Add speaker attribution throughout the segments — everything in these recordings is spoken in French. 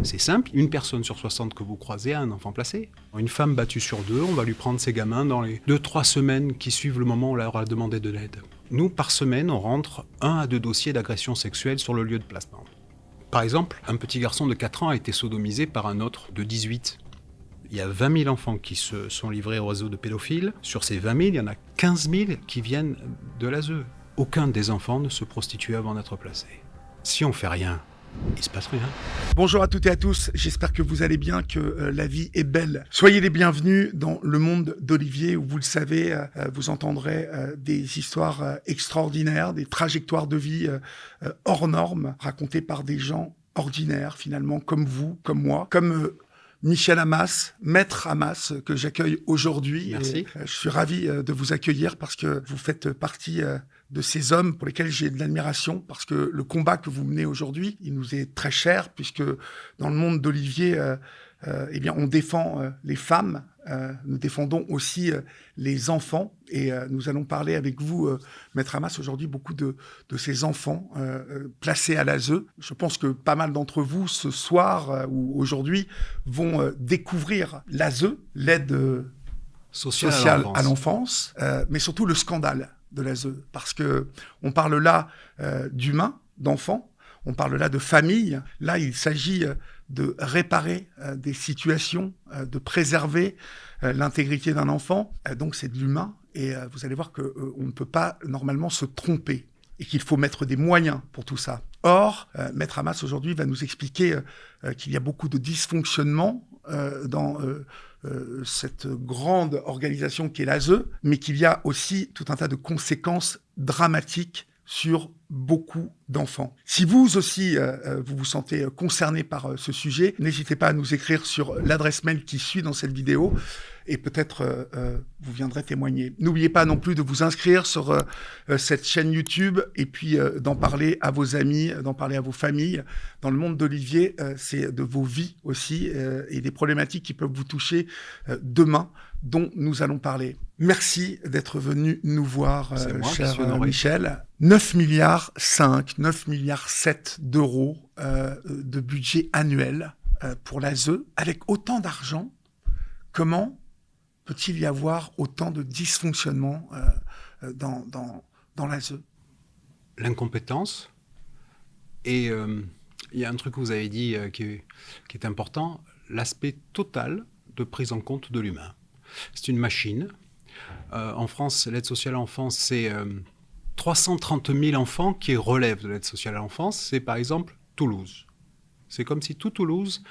Speaker 1: C'est simple, une personne sur 60 que vous croisez a un enfant placé. Une femme battue sur 2, on va lui prendre ses gamins dans les 2-3 semaines qui suivent le moment où elle aura demandé de l'aide. Nous, par semaine, on rentre 1 à 2 dossiers d'agression sexuelle sur le lieu de placement. Par exemple, un petit garçon de 4 ans a été sodomisé par un autre de 18. Il y a 20 000 enfants qui se sont livrés au réseau de pédophiles. Sur ces 20 000, il y en a 15 000 qui viennent de l'ASE. Aucun des enfants ne se prostitue avant d'être placé. Si on fait rien, il se passe rien.
Speaker 2: Bonjour à toutes et à tous, j'espère que vous allez bien, que la vie est belle. Soyez les bienvenus dans le monde d'Olivier où vous le savez, vous entendrez des histoires extraordinaires, des trajectoires de vie hors normes, racontées par des gens ordinaires finalement, comme vous, comme moi, comme Michel Hammas, maître Hammas, que j'accueille aujourd'hui.
Speaker 1: Merci.
Speaker 2: Et, je suis ravi de vous accueillir parce que vous faites partie de ces hommes pour lesquels j'ai de l'admiration, parce que le combat que vous menez aujourd'hui, il nous est très cher, puisque dans le monde d'Olivier, eh bien, on défend les femmes, nous défendons aussi les enfants, et nous allons parler avec vous, Maître Hammas, aujourd'hui beaucoup de ces enfants placés à l'ASE. Je pense que pas mal d'entre vous, ce soir ou aujourd'hui, vont découvrir l'ASE, l'aide sociale à l'enfance, mais surtout le scandale de l'ASE, parce que on parle là d'humains, d'enfants, on parle là de famille. Là, il s'agit de réparer des situations, de préserver l'intégrité d'un enfant. Donc, c'est de l'humain. Et vous allez voir qu'on ne peut pas normalement se tromper et qu'il faut mettre des moyens pour tout ça. Or, Maître Hammas, aujourd'hui, va nous expliquer qu'il y a beaucoup de dysfonctionnements dans cette grande organisation qu'est l'ASE, mais qu'il y a aussi tout un tas de conséquences dramatiques sur beaucoup d'enfants. Si vous aussi, vous vous sentez concerné par ce sujet, n'hésitez pas à nous écrire sur l'adresse mail qui suit dans cette vidéo et peut-être vous viendrez témoigner. N'oubliez pas non plus de vous inscrire sur cette chaîne YouTube et puis d'en parler à vos amis, d'en parler à vos familles. Dans le monde d'Olivier, c'est de vos vies aussi et des problématiques qui peuvent vous toucher demain, dont nous allons parler. Merci d'être venu nous voir, cher Michel. 9 milliards 5, 9 milliards 7 d'euros de budget annuel pour l'ASE. Avec autant d'argent, comment peut-il y avoir autant de dysfonctionnements dans l'ASE?
Speaker 1: L'incompétence. Et il y a un truc que vous avez dit qui est important, l'aspect total de prise en compte de l'humain. C'est une machine. En France, l'aide sociale à l'enfance, c'est 330 000 enfants qui relèvent de l'aide sociale à l'enfance. C'est par exemple Toulouse. C'est comme si tout Toulouse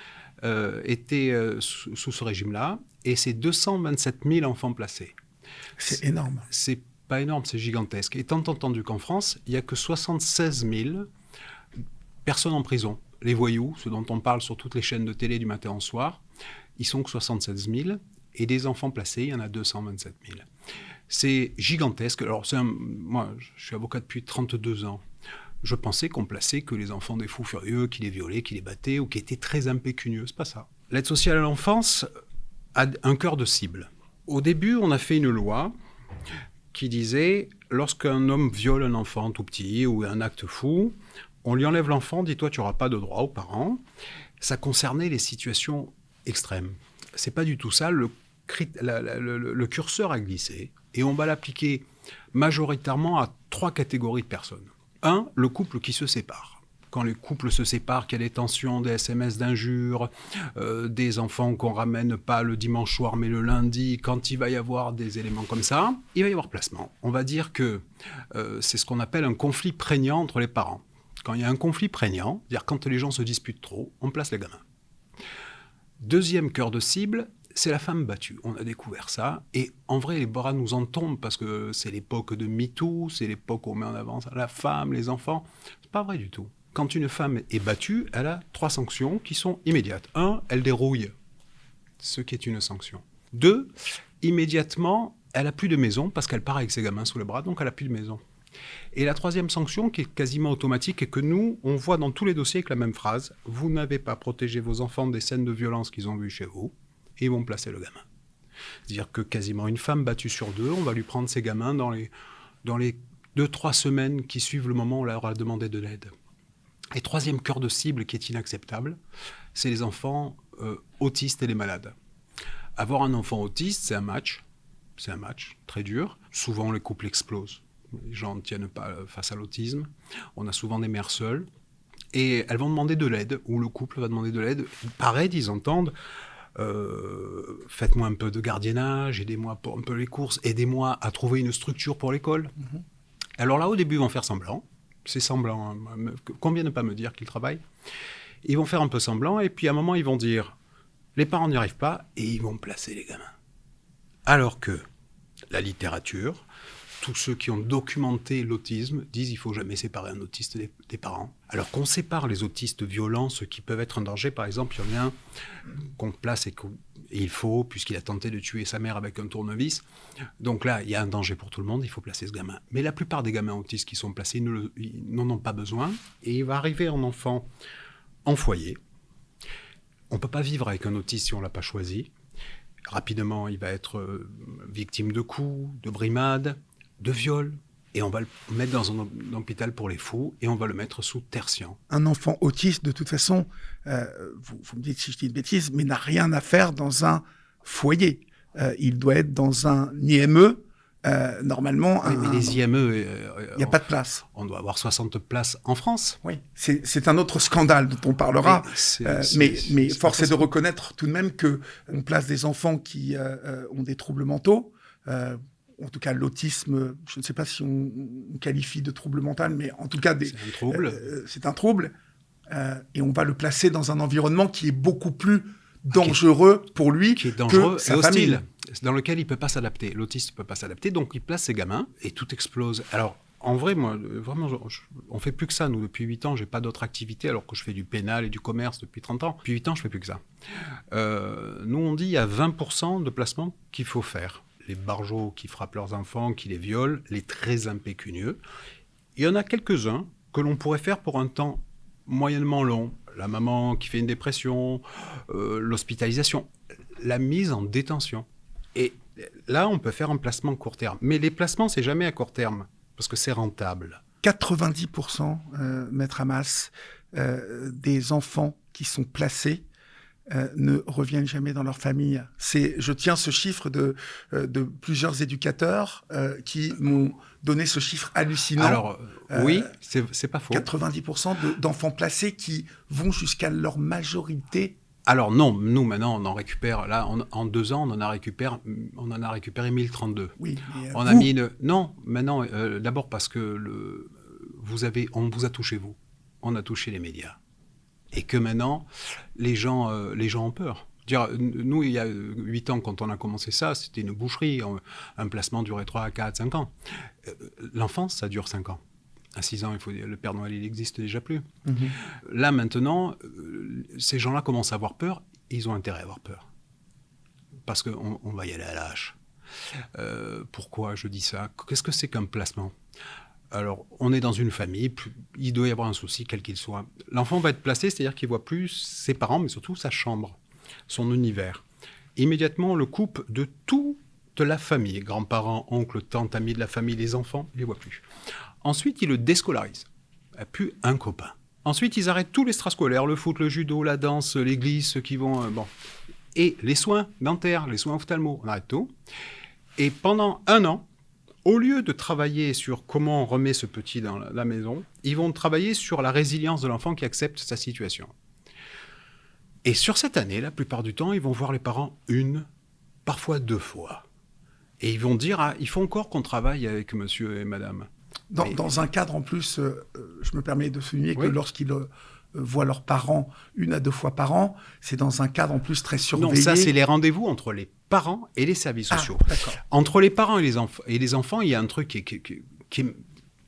Speaker 1: était sous ce régime-là, et c'est 227 000 enfants placés.
Speaker 2: C'est énorme.
Speaker 1: C'est pas énorme, c'est gigantesque. Étant entendu qu'en France, il n'y a que 76 000 personnes en prison. Les voyous, ceux dont on parle sur toutes les chaînes de télé du matin au soir, ils sont que 76 000. Et des enfants placés, il y en a 227 000. C'est gigantesque. Alors, moi, je suis avocat depuis 32 ans. Je pensais qu'on plaçait que les enfants des fous furieux, qui les violaient, qui les battaient, ou qui étaient très impécunieux. C'est pas ça. L'aide sociale à l'enfance a un cœur de cible. Au début, on a fait une loi qui disait, lorsqu'un homme viole un enfant tout petit ou un acte fou, on lui enlève l'enfant, dit, toi, tu n'auras pas de droit aux parents. Ça concernait les situations extrêmes. C'est pas du tout ça. Le curseur a glissé et on va l'appliquer majoritairement à 3 catégories de personnes. 1, le couple qui se sépare. Quand les couples se séparent, qu'il y a des tensions, des SMS d'injures, des enfants qu'on ramène pas le dimanche soir mais le lundi, quand il va y avoir des éléments comme ça, il va y avoir placement. On va dire que c'est ce qu'on appelle un conflit prégnant entre les parents. Quand il y a un conflit prégnant, c'est-à-dire quand les gens se disputent trop, on place les gamins. Deuxième cœur de cible, c'est la femme battue. On a découvert ça. Et en vrai, les bras nous en tombent parce que c'est l'époque de MeToo, c'est l'époque où on met en avant la femme, les enfants. C'est pas vrai du tout. Quand une femme est battue, elle a 3 sanctions qui sont immédiates. 1, elle dérouille, ce qui est une sanction. 2, immédiatement, elle a plus de maison parce qu'elle part avec ses gamins sous le bras, donc elle a plus de maison. Et la 3e sanction, qui est quasiment automatique et que nous, on voit dans tous les dossiers avec la même phrase, vous n'avez pas protégé vos enfants des scènes de violence qu'ils ont vues chez vous, et ils vont placer le gamin. C'est-à-dire que quasiment une femme battue sur 2, on va lui prendre ses gamins dans les 2-3 semaines qui suivent le moment où elle aura demandé de l'aide. Et troisième cœur de cible qui est inacceptable, c'est les enfants autistes et les malades. Avoir un enfant autiste, c'est un match très dur. Souvent, les couples explosent. Les gens ne tiennent pas face à l'autisme. On a souvent des mères seules. Et elles vont demander de l'aide, ou le couple va demander de l'aide. Par aide, ils entendent faites-moi un peu de gardiennage, aidez-moi pour un peu les courses, aidez-moi à trouver une structure pour l'école. Alors là, au début, ils vont faire semblant. C'est semblant. Hein. Combien ne pas me dire qu'ils travaillent? Ils vont faire un peu semblant, et puis à un moment, ils vont dire les parents n'y arrivent pas, et ils vont placer les gamins. Alors que la littérature, tous ceux qui ont documenté l'autisme disent qu'il ne faut jamais séparer un autiste des parents. Alors qu'on sépare les autistes violents, ceux qui peuvent être un danger, par exemple, il y en a un qu'on place et il faut, puisqu'il a tenté de tuer sa mère avec un tournevis. Donc là, il y a un danger pour tout le monde, il faut placer ce gamin. Mais la plupart des gamins autistes qui sont placés ils n'en ont pas besoin. Et il va arriver un enfant en foyer. On ne peut pas vivre avec un autiste si on ne l'a pas choisi. Rapidement, il va être victime de coups, de brimades, de viol, et on va le mettre dans un hôpital pour les fous, et on va le mettre sous tertian.
Speaker 2: Un enfant autiste, de toute façon, vous me dites si je dis une bêtise, mais n'a rien à faire dans un foyer. Il doit être dans un IME, normalement.
Speaker 1: Oui, mais les IME...
Speaker 2: il n'y a pas de place.
Speaker 1: On doit avoir 60 places en France.
Speaker 2: Oui, c'est un autre scandale dont on parlera. Mais force est de reconnaître tout de même qu'on place des enfants qui ont des troubles mentaux, en tout cas, l'autisme, je ne sais pas si on qualifie de trouble mental, mais en tout cas,
Speaker 1: c'est un trouble.
Speaker 2: C'est un trouble. Et on va le placer dans un environnement qui est beaucoup plus dangereux pour lui
Speaker 1: qui est dangereux
Speaker 2: que sa
Speaker 1: et hostile,
Speaker 2: famille.
Speaker 1: Dans lequel il ne peut pas s'adapter. L'autiste ne peut pas s'adapter, donc il place ses gamins et tout explose. Alors, en vrai, moi, vraiment, on ne fait plus que ça. Nous, depuis 8 ans, je n'ai pas d'autre activité, alors que je fais du pénal et du commerce depuis 30 ans. Depuis 8 ans, je ne fais plus que ça. Nous, on dit qu'il y a 20% de placements qu'il faut faire. Les barjots qui frappent leurs enfants, qui les violent, les très impécunieux. Il y en a quelques-uns que l'on pourrait faire pour un temps moyennement long. La maman qui fait une dépression, l'hospitalisation, la mise en détention. Et là, on peut faire un placement court terme. Mais les placements, c'est jamais à court terme, parce que c'est rentable.
Speaker 2: 90%, Maître Hamas, des enfants qui sont placés ne reviennent jamais dans leur famille. Je tiens ce chiffre de plusieurs éducateurs qui m'ont donné ce chiffre hallucinant.
Speaker 1: Alors, oui, c'est pas faux.
Speaker 2: 90% d'enfants placés qui vont jusqu'à leur majorité.
Speaker 1: Alors non, nous maintenant on en récupère, là en 2 ans on en a récupéré 1032.
Speaker 2: Oui,
Speaker 1: on a mis non, maintenant d'abord parce que on vous a touché vous, on a touché les médias. Et que maintenant, les gens ont peur. Dire, nous, il y a 8 ans, quand on a commencé ça, c'était une boucherie. Un placement durait 3, 4, 5 ans. L'enfance, ça dure 5 ans. À 6 ans, le Père Noël, il n'existe déjà plus. Mm-hmm. Là, maintenant, ces gens-là commencent à avoir peur. Et ils ont intérêt à avoir peur. Parce qu'on va y aller à la hache. Pourquoi je dis ça? Qu'est-ce que c'est qu'un placement? Alors, on est dans une famille, il doit y avoir un souci, quel qu'il soit. L'enfant va être placé, c'est-à-dire qu'il ne voit plus ses parents, mais surtout sa chambre, son univers. Immédiatement, on le coupe de toute la famille, grands-parents, oncles, tantes, amis de la famille, les enfants, il ne les voit plus. Ensuite, ils le déscolarisent. Il n'y a plus un copain. Ensuite, ils arrêtent tous les extrascolaires, le foot, le judo, la danse, l'église, ceux qui vont... Et les soins dentaires, les soins ophtalmo, on arrête tout. Et pendant 1 an, au lieu de travailler sur comment on remet ce petit dans la maison, ils vont travailler sur la résilience de l'enfant qui accepte sa situation. Et sur cette année, la plupart du temps, ils vont voir les parents 1, parfois 2 fois. Et ils vont dire, il faut encore qu'on travaille avec monsieur et madame.
Speaker 2: Dans un cadre, en plus, je me permets de souligner que lorsqu'ils voient leurs parents 1 à 2 fois par an, c'est dans un cadre, en plus, très surveillé.
Speaker 1: Non, ça, c'est les rendez-vous entre les parents et les services sociaux. Entre les parents et les enfants, il y a un truc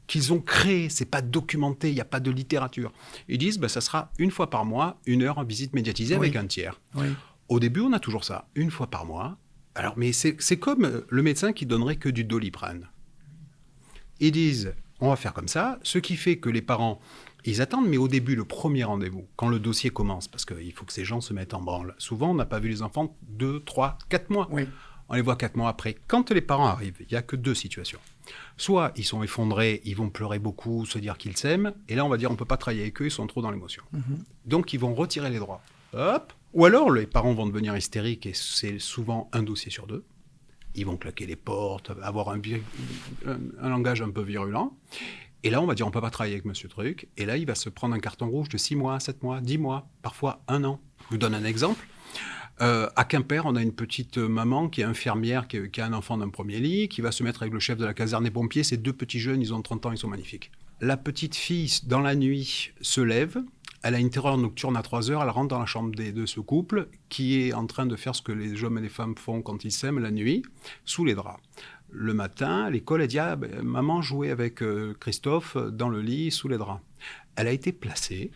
Speaker 1: qu'ils ont créé, c'est pas documenté, il n'y a pas de littérature. Ils disent, ça sera 1 fois par mois, 1 heure en visite médiatisée avec un tiers. Oui. Au début, on a toujours ça, 1 fois par mois. Alors, mais c'est comme le médecin qui donnerait que du Doliprane. Ils disent, on va faire comme ça, ce qui fait que les parents... Ils attendent, mais au début, le premier rendez-vous, quand le dossier commence, parce qu'il faut que ces gens se mettent en branle. Souvent, on n'a pas vu les enfants 2, 3, 4 mois. Oui. On les voit 4 mois après. Quand les parents arrivent, il n'y a que 2 situations. Soit ils sont effondrés, ils vont pleurer beaucoup, se dire qu'ils s'aiment, et là on va dire on ne peut pas travailler avec eux, ils sont trop dans l'émotion. Donc ils vont retirer les droits. Hop. Ou alors les parents vont devenir hystériques, et c'est souvent un dossier sur 2. Ils vont claquer les portes, avoir un langage un peu virulent. Et là, on va dire, on ne peut pas travailler avec Monsieur Truc. Et là, il va se prendre un carton rouge de 6 mois, 7 mois, 10 mois, parfois 1 an. Je vous donne un exemple. À Quimper, on a une petite maman qui est infirmière, qui a un enfant d'un premier lit, qui va se mettre avec le chef de la caserne des pompiers. Ces 2 petits jeunes, ils ont 30 ans, ils sont magnifiques. La petite fille, dans la nuit, se lève. Elle a une terreur nocturne à 3 heures. Elle rentre dans la chambre de ce couple qui est en train de faire ce que les hommes et les femmes font quand ils s'aiment la nuit, sous les draps. Le matin, à l'école, elle dit « Maman jouait avec Christophe dans le lit, sous les draps ». Elle a été placée.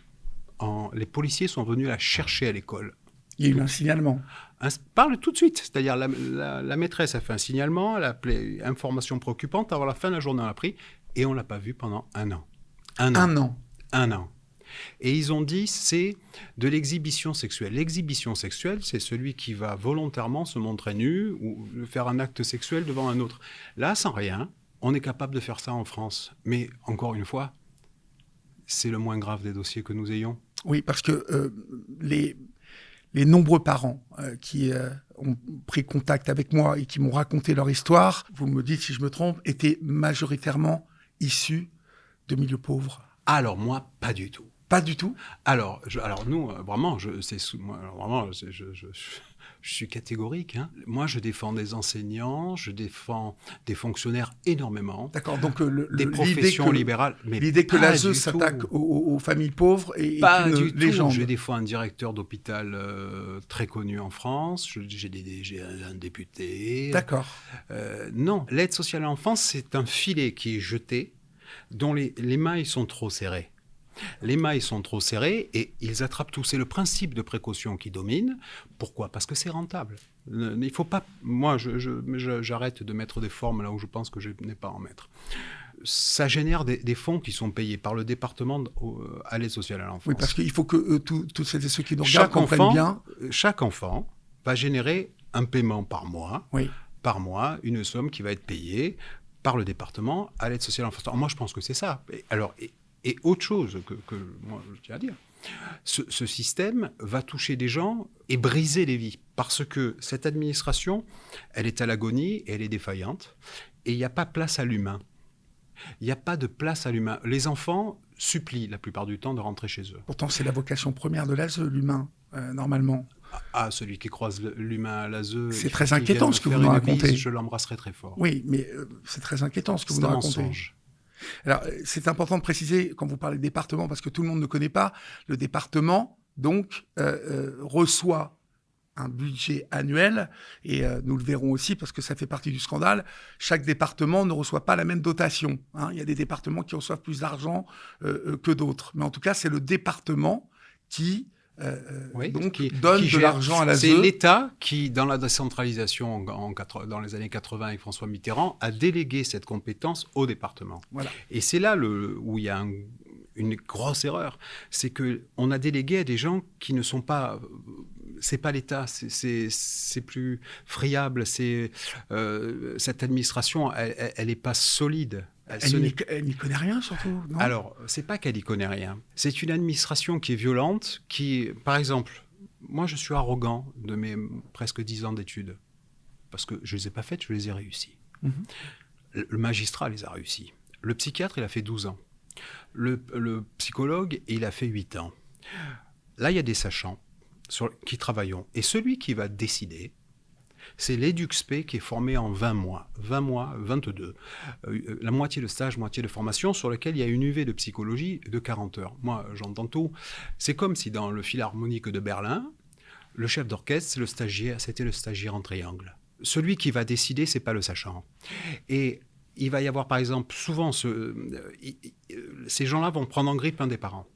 Speaker 1: Les policiers sont venus la chercher à l'école.
Speaker 2: Il y a eu un signalement.
Speaker 1: Parle tout de suite. C'est-à-dire la maîtresse a fait un signalement, elle a appelé information préoccupante. Avant la fin de la journée, on l'a pris et on ne l'a pas vu pendant 1 an. 1 an. 1 an. Et ils ont dit, c'est de l'exhibition sexuelle. L'exhibition sexuelle, c'est celui qui va volontairement se montrer nu ou faire un acte sexuel devant un autre. Là, sans rien, on est capable de faire ça en France. Mais encore une fois, c'est le moins grave des dossiers que nous ayons.
Speaker 2: Oui, parce que les nombreux parents qui ont pris contact avec moi et qui m'ont raconté leur histoire, vous me dites si je me trompe, étaient majoritairement issus de milieux pauvres.
Speaker 1: Alors moi, pas du tout.
Speaker 2: Pas du tout.
Speaker 1: Alors nous, vraiment, je suis catégorique. Hein. Moi, je défends des enseignants, je défends des fonctionnaires énormément.
Speaker 2: D'accord, donc
Speaker 1: des professions libérales. Mais
Speaker 2: l'idée que l'ASE s'attaque aux familles pauvres et
Speaker 1: pas du tout.
Speaker 2: légende.
Speaker 1: J'ai des fois un directeur d'hôpital très connu en France, j'ai un député.
Speaker 2: D'accord.
Speaker 1: Non, l'aide sociale à l'enfance, c'est un filet qui est jeté, dont les mailles sont trop serrées. Les mailles sont trop serrées et ils attrapent tout. C'est le principe de précaution qui domine. Pourquoi ? Parce que c'est rentable. Il ne faut pas... Moi, j'arrête de mettre des formes là où je pense que je n'ai pas à en mettre. Ça génère des fonds qui sont payés par le département à l'aide sociale à l'enfance.
Speaker 2: Oui, parce qu'il faut que tous ceux qui nous regardent comprennent bien.
Speaker 1: Chaque enfant va générer un paiement par mois.
Speaker 2: Oui.
Speaker 1: Par mois, une somme qui va être payée par le département à l'aide sociale à l'enfance. Alors, moi, je pense que c'est ça. Et autre chose que moi, je tiens à dire, ce système va toucher des gens et briser les vies. Parce que cette administration, elle est à l'agonie et elle est défaillante. Et il n'y a pas place à l'humain. Il n'y a pas de place à l'humain. Les enfants supplient la plupart du temps de rentrer chez eux.
Speaker 2: Pourtant, c'est la vocation première de l'ASE, l'humain, normalement.
Speaker 1: Ah, celui qui croise l'humain à l'ASE...
Speaker 2: C'est très inquiétant ce que vous nous racontez.
Speaker 1: Je l'embrasserai très fort.
Speaker 2: Oui, mais c'est très inquiétant ce que vous nous racontez.
Speaker 1: Mensonge.
Speaker 2: Alors, c'est important de préciser, quand vous parlez de département, parce que tout le monde ne connaît pas, le département, donc, reçoit un budget annuel, et nous le verrons aussi, parce que ça fait partie du scandale, chaque département ne reçoit pas la même dotation. Hein. Il y a des départements qui reçoivent plus d'argent que d'autres. Mais en tout cas, c'est le département qui... donne de l'argent à l'ASE.
Speaker 1: C'est l'État qui, dans la décentralisation dans les années 80 avec François Mitterrand, a délégué cette compétence au département.
Speaker 2: Voilà.
Speaker 1: Et c'est là où il y a une grosse erreur. C'est qu'on a délégué à des gens qui ne sont pas... C'est pas l'État, c'est plus friable. Cette administration, elle n'est pas solide.
Speaker 2: Elle n'y connaît rien, surtout, non ?
Speaker 1: Alors, c'est pas qu'elle n'y connaît rien. C'est une administration qui est violente, par exemple, moi, je suis arrogant de mes presque 10 ans d'études. Parce que je ne les ai pas faites, je les ai réussies. Mm-hmm. Le magistrat les a réussis. Le psychiatre, il a fait 12 ans. Le psychologue, il a fait 8 ans. Là, il y a des sachants qui travaillent. Et celui qui va décider, c'est l'EduxP qui est formé en 20 mois, 22. La moitié de stage, moitié de formation, sur lequel il y a une UV de psychologie de 40 heures. Moi, j'entends tout. C'est comme si dans le Philharmonique de Berlin, le chef d'orchestre, c'était le stagiaire en triangle. Celui qui va décider, c'est pas le sachant. Et il va y avoir, par exemple, souvent, ces gens-là vont prendre en grippe un des parents.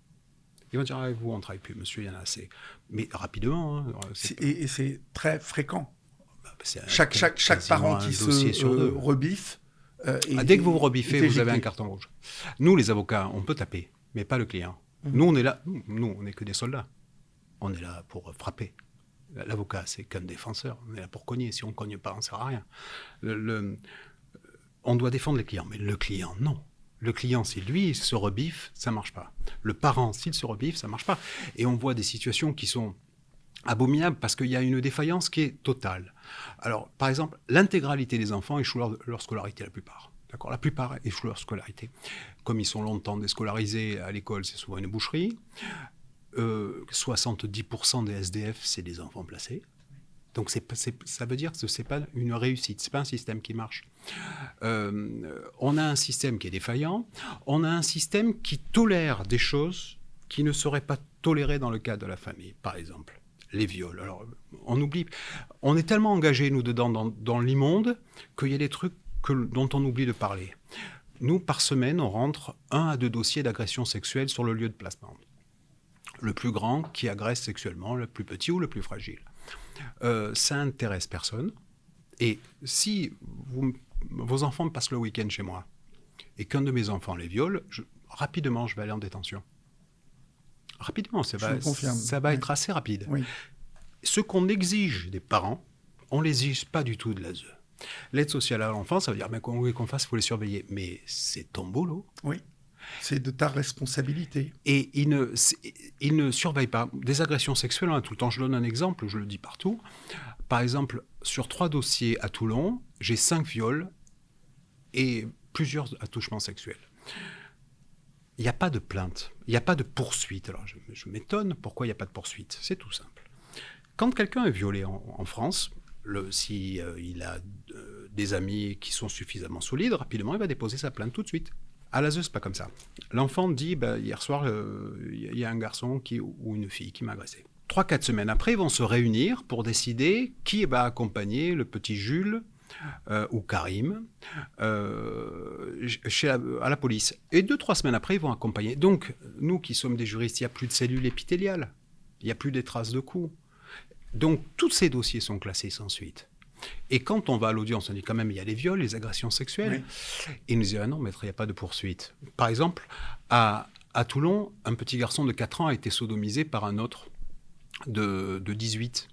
Speaker 1: Ils vont dire, vous, on ne travaille plus, monsieur, il y en a assez. Mais rapidement. Hein,
Speaker 2: et c'est très fréquent. Chaque parent qui se rebiffe.
Speaker 1: Dès que vous vous rebiffez, vous avez un carton rouge. Nous, les avocats, on peut taper, mais pas le client. Nous, on est là. Nous, on n'est que des soldats. On est là pour frapper. L'avocat, c'est qu'un défenseur. On est là pour cogner. Si on ne cogne pas, on ne sert à rien. On doit défendre les clients. Mais le client, non. Le client, si lui il se rebiffe, ça ne marche pas. Le parent, s'il se rebiffe, ça ne marche pas. Et on voit des situations qui sont abominables parce qu'il y a une défaillance qui est totale. Alors, par exemple, l'intégralité des enfants échouent leur scolarité, la plupart. D'accord, la plupart échouent leur scolarité. Comme ils sont longtemps déscolarisés à l'école, c'est souvent une boucherie. 70% des SDF, c'est des enfants placés. Donc ça veut dire que ce n'est pas une réussite, ce n'est pas un système qui marche. On a un système qui est défaillant, on a un système qui tolère des choses qui ne seraient pas tolérées dans le cadre de la famille, par exemple les viols. Alors on oublie, on est tellement engagés nous dedans dans l'immonde qu'il y a des trucs dont on oublie de parler. Nous, par semaine, on rentre 1 à 2 dossiers d'agression sexuelle sur le lieu de placement. Le plus grand qui agresse sexuellement, le plus petit ou le plus fragile. Ça intéresse personne. Et si vos enfants passent le week-end chez moi et qu'un de mes enfants les viole, rapidement, je vais aller en détention. Rapidement, ça va être assez rapide.
Speaker 2: Oui.
Speaker 1: Ce qu'on exige des parents, on ne l'exige pas du tout de l'ASE. L'aide sociale à l'enfance, ça veut dire qu'on fasse, il faut les surveiller. Mais c'est ton boulot.
Speaker 2: Oui. C'est de ta responsabilité.
Speaker 1: Et ils ne surveillent pas. Des agressions sexuelles, on a tout le temps. Je donne un exemple, je le dis partout. Par exemple, sur 3 dossiers à Toulon, j'ai 5 viols et plusieurs attouchements sexuels. Il n'y a pas de plainte, il n'y a pas de poursuite. Alors je m'étonne pourquoi il n'y a pas de poursuite. C'est tout simple. Quand quelqu'un est violé en France, si il a des amis qui sont suffisamment solides, rapidement, il va déposer sa plainte tout de suite. À l'ASE, c'est pas comme ça. L'enfant dit, hier soir, il y a un garçon ou une fille qui m'a agressé. 3-4 semaines après, ils vont se réunir pour décider qui va accompagner le petit Jules ou Karim à la police. Et 2-3 semaines après, ils vont accompagner. Donc, nous qui sommes des juristes, il n'y a plus de cellules épithéliales. Il n'y a plus des traces de coups. Donc, tous ces dossiers sont classés sans suite. Et quand on va à l'audience, on dit quand même, il y a les viols, les agressions sexuelles. Oui. Et il nous dit, ah non, maître, il n'y a pas de poursuite. Par exemple, à Toulon, un petit garçon de 4 ans a été sodomisé par un autre de 18.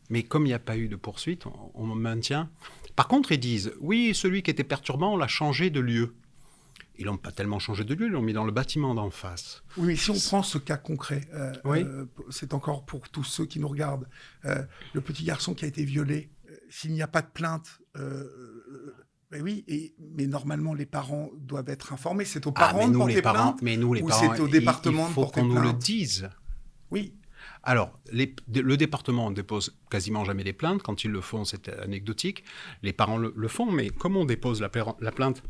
Speaker 1: Mais comme il n'y a pas eu de poursuite, on maintient. Par contre, ils disent, oui, celui qui était perturbant, on l'a changé de lieu. Ils l'ont pas tellement changé de lieu, ils l'ont mis dans le bâtiment d'en face.
Speaker 2: Oui, mais si on prend ce cas concret, oui. C'est encore pour tous ceux qui nous regardent, le petit garçon qui a été violé, s'il n'y a pas de plainte, ben oui, mais normalement les parents doivent être informés. C'est aux parents de porter plainte.
Speaker 1: Mais nous, les
Speaker 2: ou
Speaker 1: parents,
Speaker 2: c'est au département de porter plainte.
Speaker 1: Il faut qu'on nous le dise.
Speaker 2: Oui.
Speaker 1: Alors, le département ne dépose quasiment jamais des plaintes. Quand ils le font, c'est anecdotique. Les parents le font, mais comme on dépose la plainte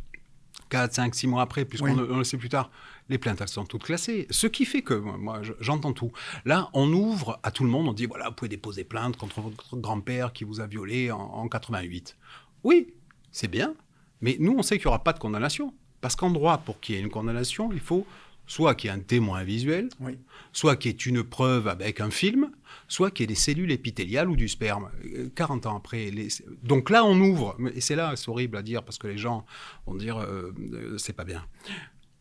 Speaker 1: 4, 5, 6 mois après, puisqu'on le sait plus tard, les plaintes, elles sont toutes classées. Ce qui fait que, moi, j'entends tout. Là, on ouvre à tout le monde, on dit, voilà, vous pouvez déposer plainte contre votre grand-père qui vous a violé en 88. Oui, c'est bien, mais nous, on sait qu'il n'y aura pas de condamnation. Parce qu'en droit, pour qu'il y ait une condamnation, il faut soit qu'il y ait un témoin visuel, soit qu'il y ait une preuve avec un film, soit qu'il y ait des cellules épithéliales ou du sperme. 40 ans après. Donc là, on ouvre, et c'est là, c'est horrible à dire, parce que les gens vont dire, c'est pas bien.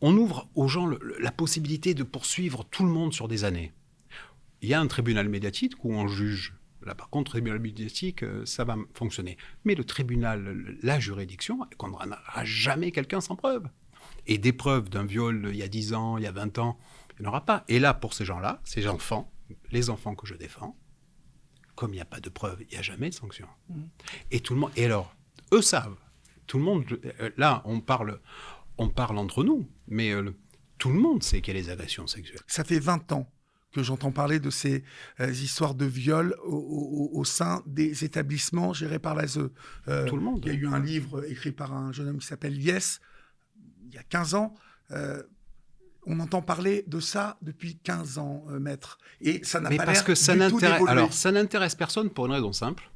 Speaker 1: On ouvre aux gens la possibilité de poursuivre tout le monde sur des années. Il y a un tribunal médiatique où on juge. Là, par contre, le tribunal médiatique, ça va fonctionner. Mais le tribunal, la juridiction, elle ne condamnera jamais quelqu'un sans preuve. Et des preuves d'un viol il y a 10 ans, il y a 20 ans, il n'y en aura pas. Et là, pour ces gens-là, ces enfants, les enfants que je défends, comme il n'y a pas de preuves, il n'y a jamais de sanction. Et tout le monde... Et alors, eux savent. Tout le monde... Là, on parle entre nous, mais tout le monde sait qu'il y a les agressions sexuelles.
Speaker 2: Ça fait 20 ans que j'entends parler de ces histoires de viol au sein des établissements gérés par l'ASE.
Speaker 1: Tout le monde.
Speaker 2: Il y a eu un livre écrit par un jeune homme qui s'appelle Lies, il y a 15 ans. On entend parler de ça depuis 15 ans, maître. Et ça n'a pas l'air du tout d'évoluer.
Speaker 1: Alors, ça n'intéresse personne pour une raison simple.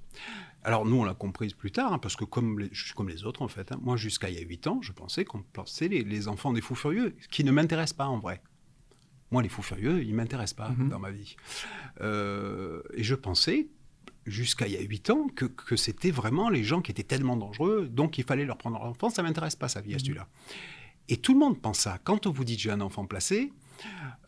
Speaker 1: Alors, nous, on l'a comprise plus tard, hein, parce que je suis comme les autres, en fait. Hein. Moi, jusqu'à il y a 8 ans, je pensais qu'on pensait les enfants des fous furieux, qui ne m'intéressent pas, en vrai. Moi, les fous furieux, ils ne m'intéressent pas dans ma vie. Et je pensais, jusqu'à il y a 8 ans, que c'était vraiment les gens qui étaient tellement dangereux, donc il fallait leur prendre leur enfant. Ça ne m'intéresse pas, sa vie, à celui-là. Et tout le monde pense ça. Quand on vous dit « j'ai un enfant placé »,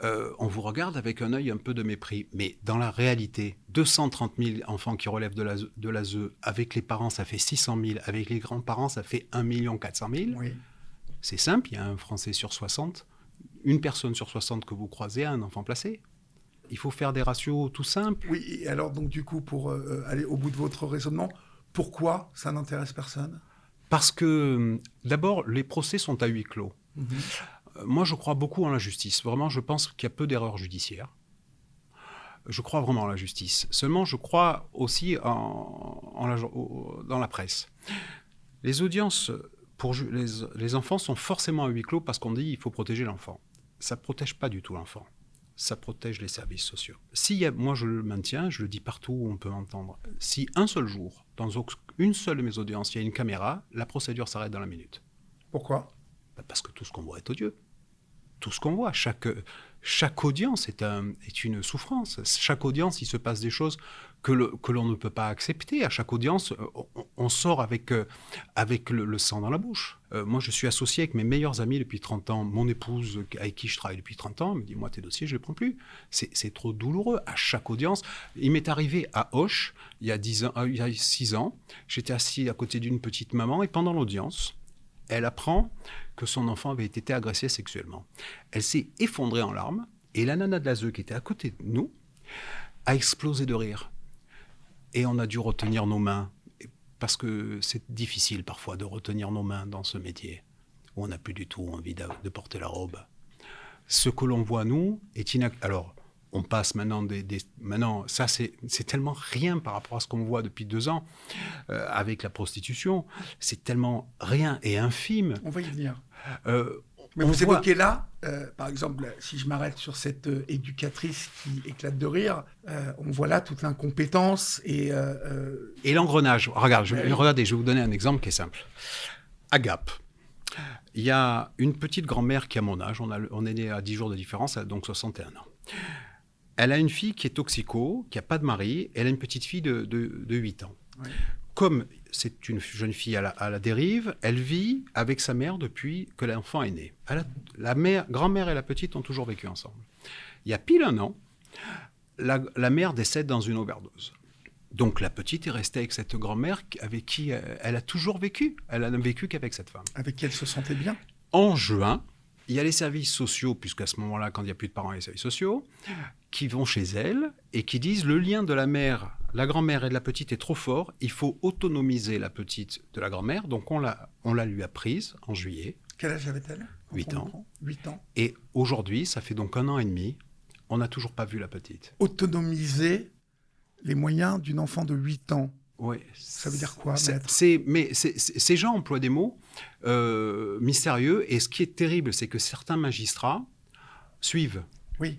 Speaker 1: on vous regarde avec un œil un peu de mépris. Mais dans la réalité, 230 000 enfants qui relèvent de l'ASE. Avec les parents, ça fait 600 000. Avec les grands-parents, ça fait 1 400 000.
Speaker 2: Oui.
Speaker 1: C'est simple, il y a un Français sur 60. Une personne sur 60 que vous croisez a un enfant placé. Il faut faire des ratios tout simples.
Speaker 2: Oui, et alors donc du coup, pour aller au bout de votre raisonnement, pourquoi ça n'intéresse personne ?
Speaker 1: Parce que, d'abord, les procès sont à huis clos. Moi, je crois beaucoup en la justice. Vraiment, je pense qu'il y a peu d'erreurs judiciaires. Je crois vraiment en la justice. Seulement, je crois aussi dans la presse. Les audiences pour les enfants sont forcément à huis clos parce qu'on dit qu'il faut protéger l'enfant. Ça ne protège pas du tout l'enfant. Ça protège les services sociaux. Moi, je le maintiens, je le dis partout où on peut m'entendre. Si un seul jour, dans une seule de mes audiences, il y a une caméra, la procédure s'arrête dans la minute.
Speaker 2: Pourquoi ?
Speaker 1: Parce que tout ce qu'on voit est odieux. Tout ce qu'on voit, chaque audience est une souffrance. Chaque audience, il se passe des choses que l'on ne peut pas accepter. À chaque audience, on sort avec le sang dans la bouche. Moi, je suis associé avec mes meilleurs amis depuis 30 ans. Mon épouse, avec qui je travaille depuis 30 ans, me dit, moi, tes dossiers, je ne les prends plus. C'est trop douloureux. À chaque audience, il m'est arrivé à Auch, il y a 6 ans, j'étais assis à côté d'une petite maman et pendant l'audience, elle apprend que son enfant avait été agressé sexuellement. Elle s'est effondrée en larmes et la nana de l'ASE qui était à côté de nous a explosé de rire. Et on a dû retenir nos mains parce que c'est difficile parfois de retenir nos mains dans ce métier où on n'a plus du tout envie de porter la robe. Ce que l'on voit, nous, est inacceptable. Alors, on passe maintenant maintenant, ça c'est tellement rien par rapport à ce qu'on voit depuis 2 ans avec la prostitution. C'est tellement rien et infime.
Speaker 2: On va y venir. Mais vous évoquez là, par exemple, si je m'arrête sur cette éducatrice qui éclate de rire, on voit là toute l'incompétence et
Speaker 1: l'engrenage. Regardez, je vais vous donner un exemple qui est simple. À Gap, il y a une petite grand-mère qui a mon âge. On est né à 10 jours de différence, elle a donc 61 ans. Elle a une fille qui est toxico, qui n'a pas de mari. Elle a une petite fille de 8 ans. Oui. Comme c'est une jeune fille à la dérive, elle vit avec sa mère depuis que l'enfant est né. Grand-mère et la petite ont toujours vécu ensemble. Il y a pile 1 an, la mère décède dans une overdose. Donc la petite est restée avec cette grand-mère avec qui elle a toujours vécu. Elle n'a vécu qu'avec cette femme.
Speaker 2: Avec qui elle se sentait bien.
Speaker 1: En juin, il y a les services sociaux, puisqu'à ce moment-là, quand il n'y a plus de parents, il y a les services sociaux, qui vont chez elle et qui disent le lien de la mère, la grand-mère et de la petite est trop fort, il faut autonomiser la petite de la grand-mère. Donc on la lui a prise en juillet.
Speaker 2: Quel âge avait-elle ?
Speaker 1: 8 ans.
Speaker 2: 8 ans.
Speaker 1: Et aujourd'hui, ça fait donc 1 an et demi, on n'a toujours pas vu la petite.
Speaker 2: Autonomiser les moyens d'une enfant de 8 ans.
Speaker 1: Oui.
Speaker 2: Ça veut dire quoi, maître ?
Speaker 1: Mais ces gens emploient des mots mystérieux. Et ce qui est terrible, c'est que certains magistrats suivent.
Speaker 2: Oui.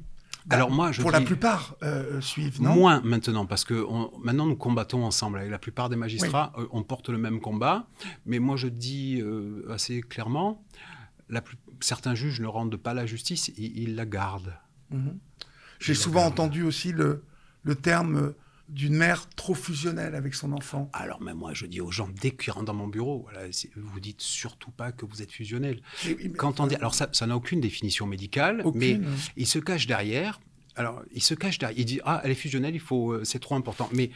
Speaker 1: Alors moi,
Speaker 2: la plupart suivent, non ?
Speaker 1: Moins maintenant, parce que maintenant nous combattons ensemble. Avec la plupart des magistrats, oui. On porte le même combat. Mais moi, je dis assez clairement, certains juges ne rendent pas la justice, ils la gardent.
Speaker 2: J'ai souvent entendu aussi le terme d'une mère trop fusionnelle avec son enfant.
Speaker 1: Alors même moi, je dis aux gens, dès qu'ils rentrent dans mon bureau, voilà, vous dites surtout pas que vous êtes fusionnel. Quand on dit, alors ça n'a aucune définition médicale, mais il se cache derrière. Alors, il dit, elle est fusionnelle, c'est trop important. Mais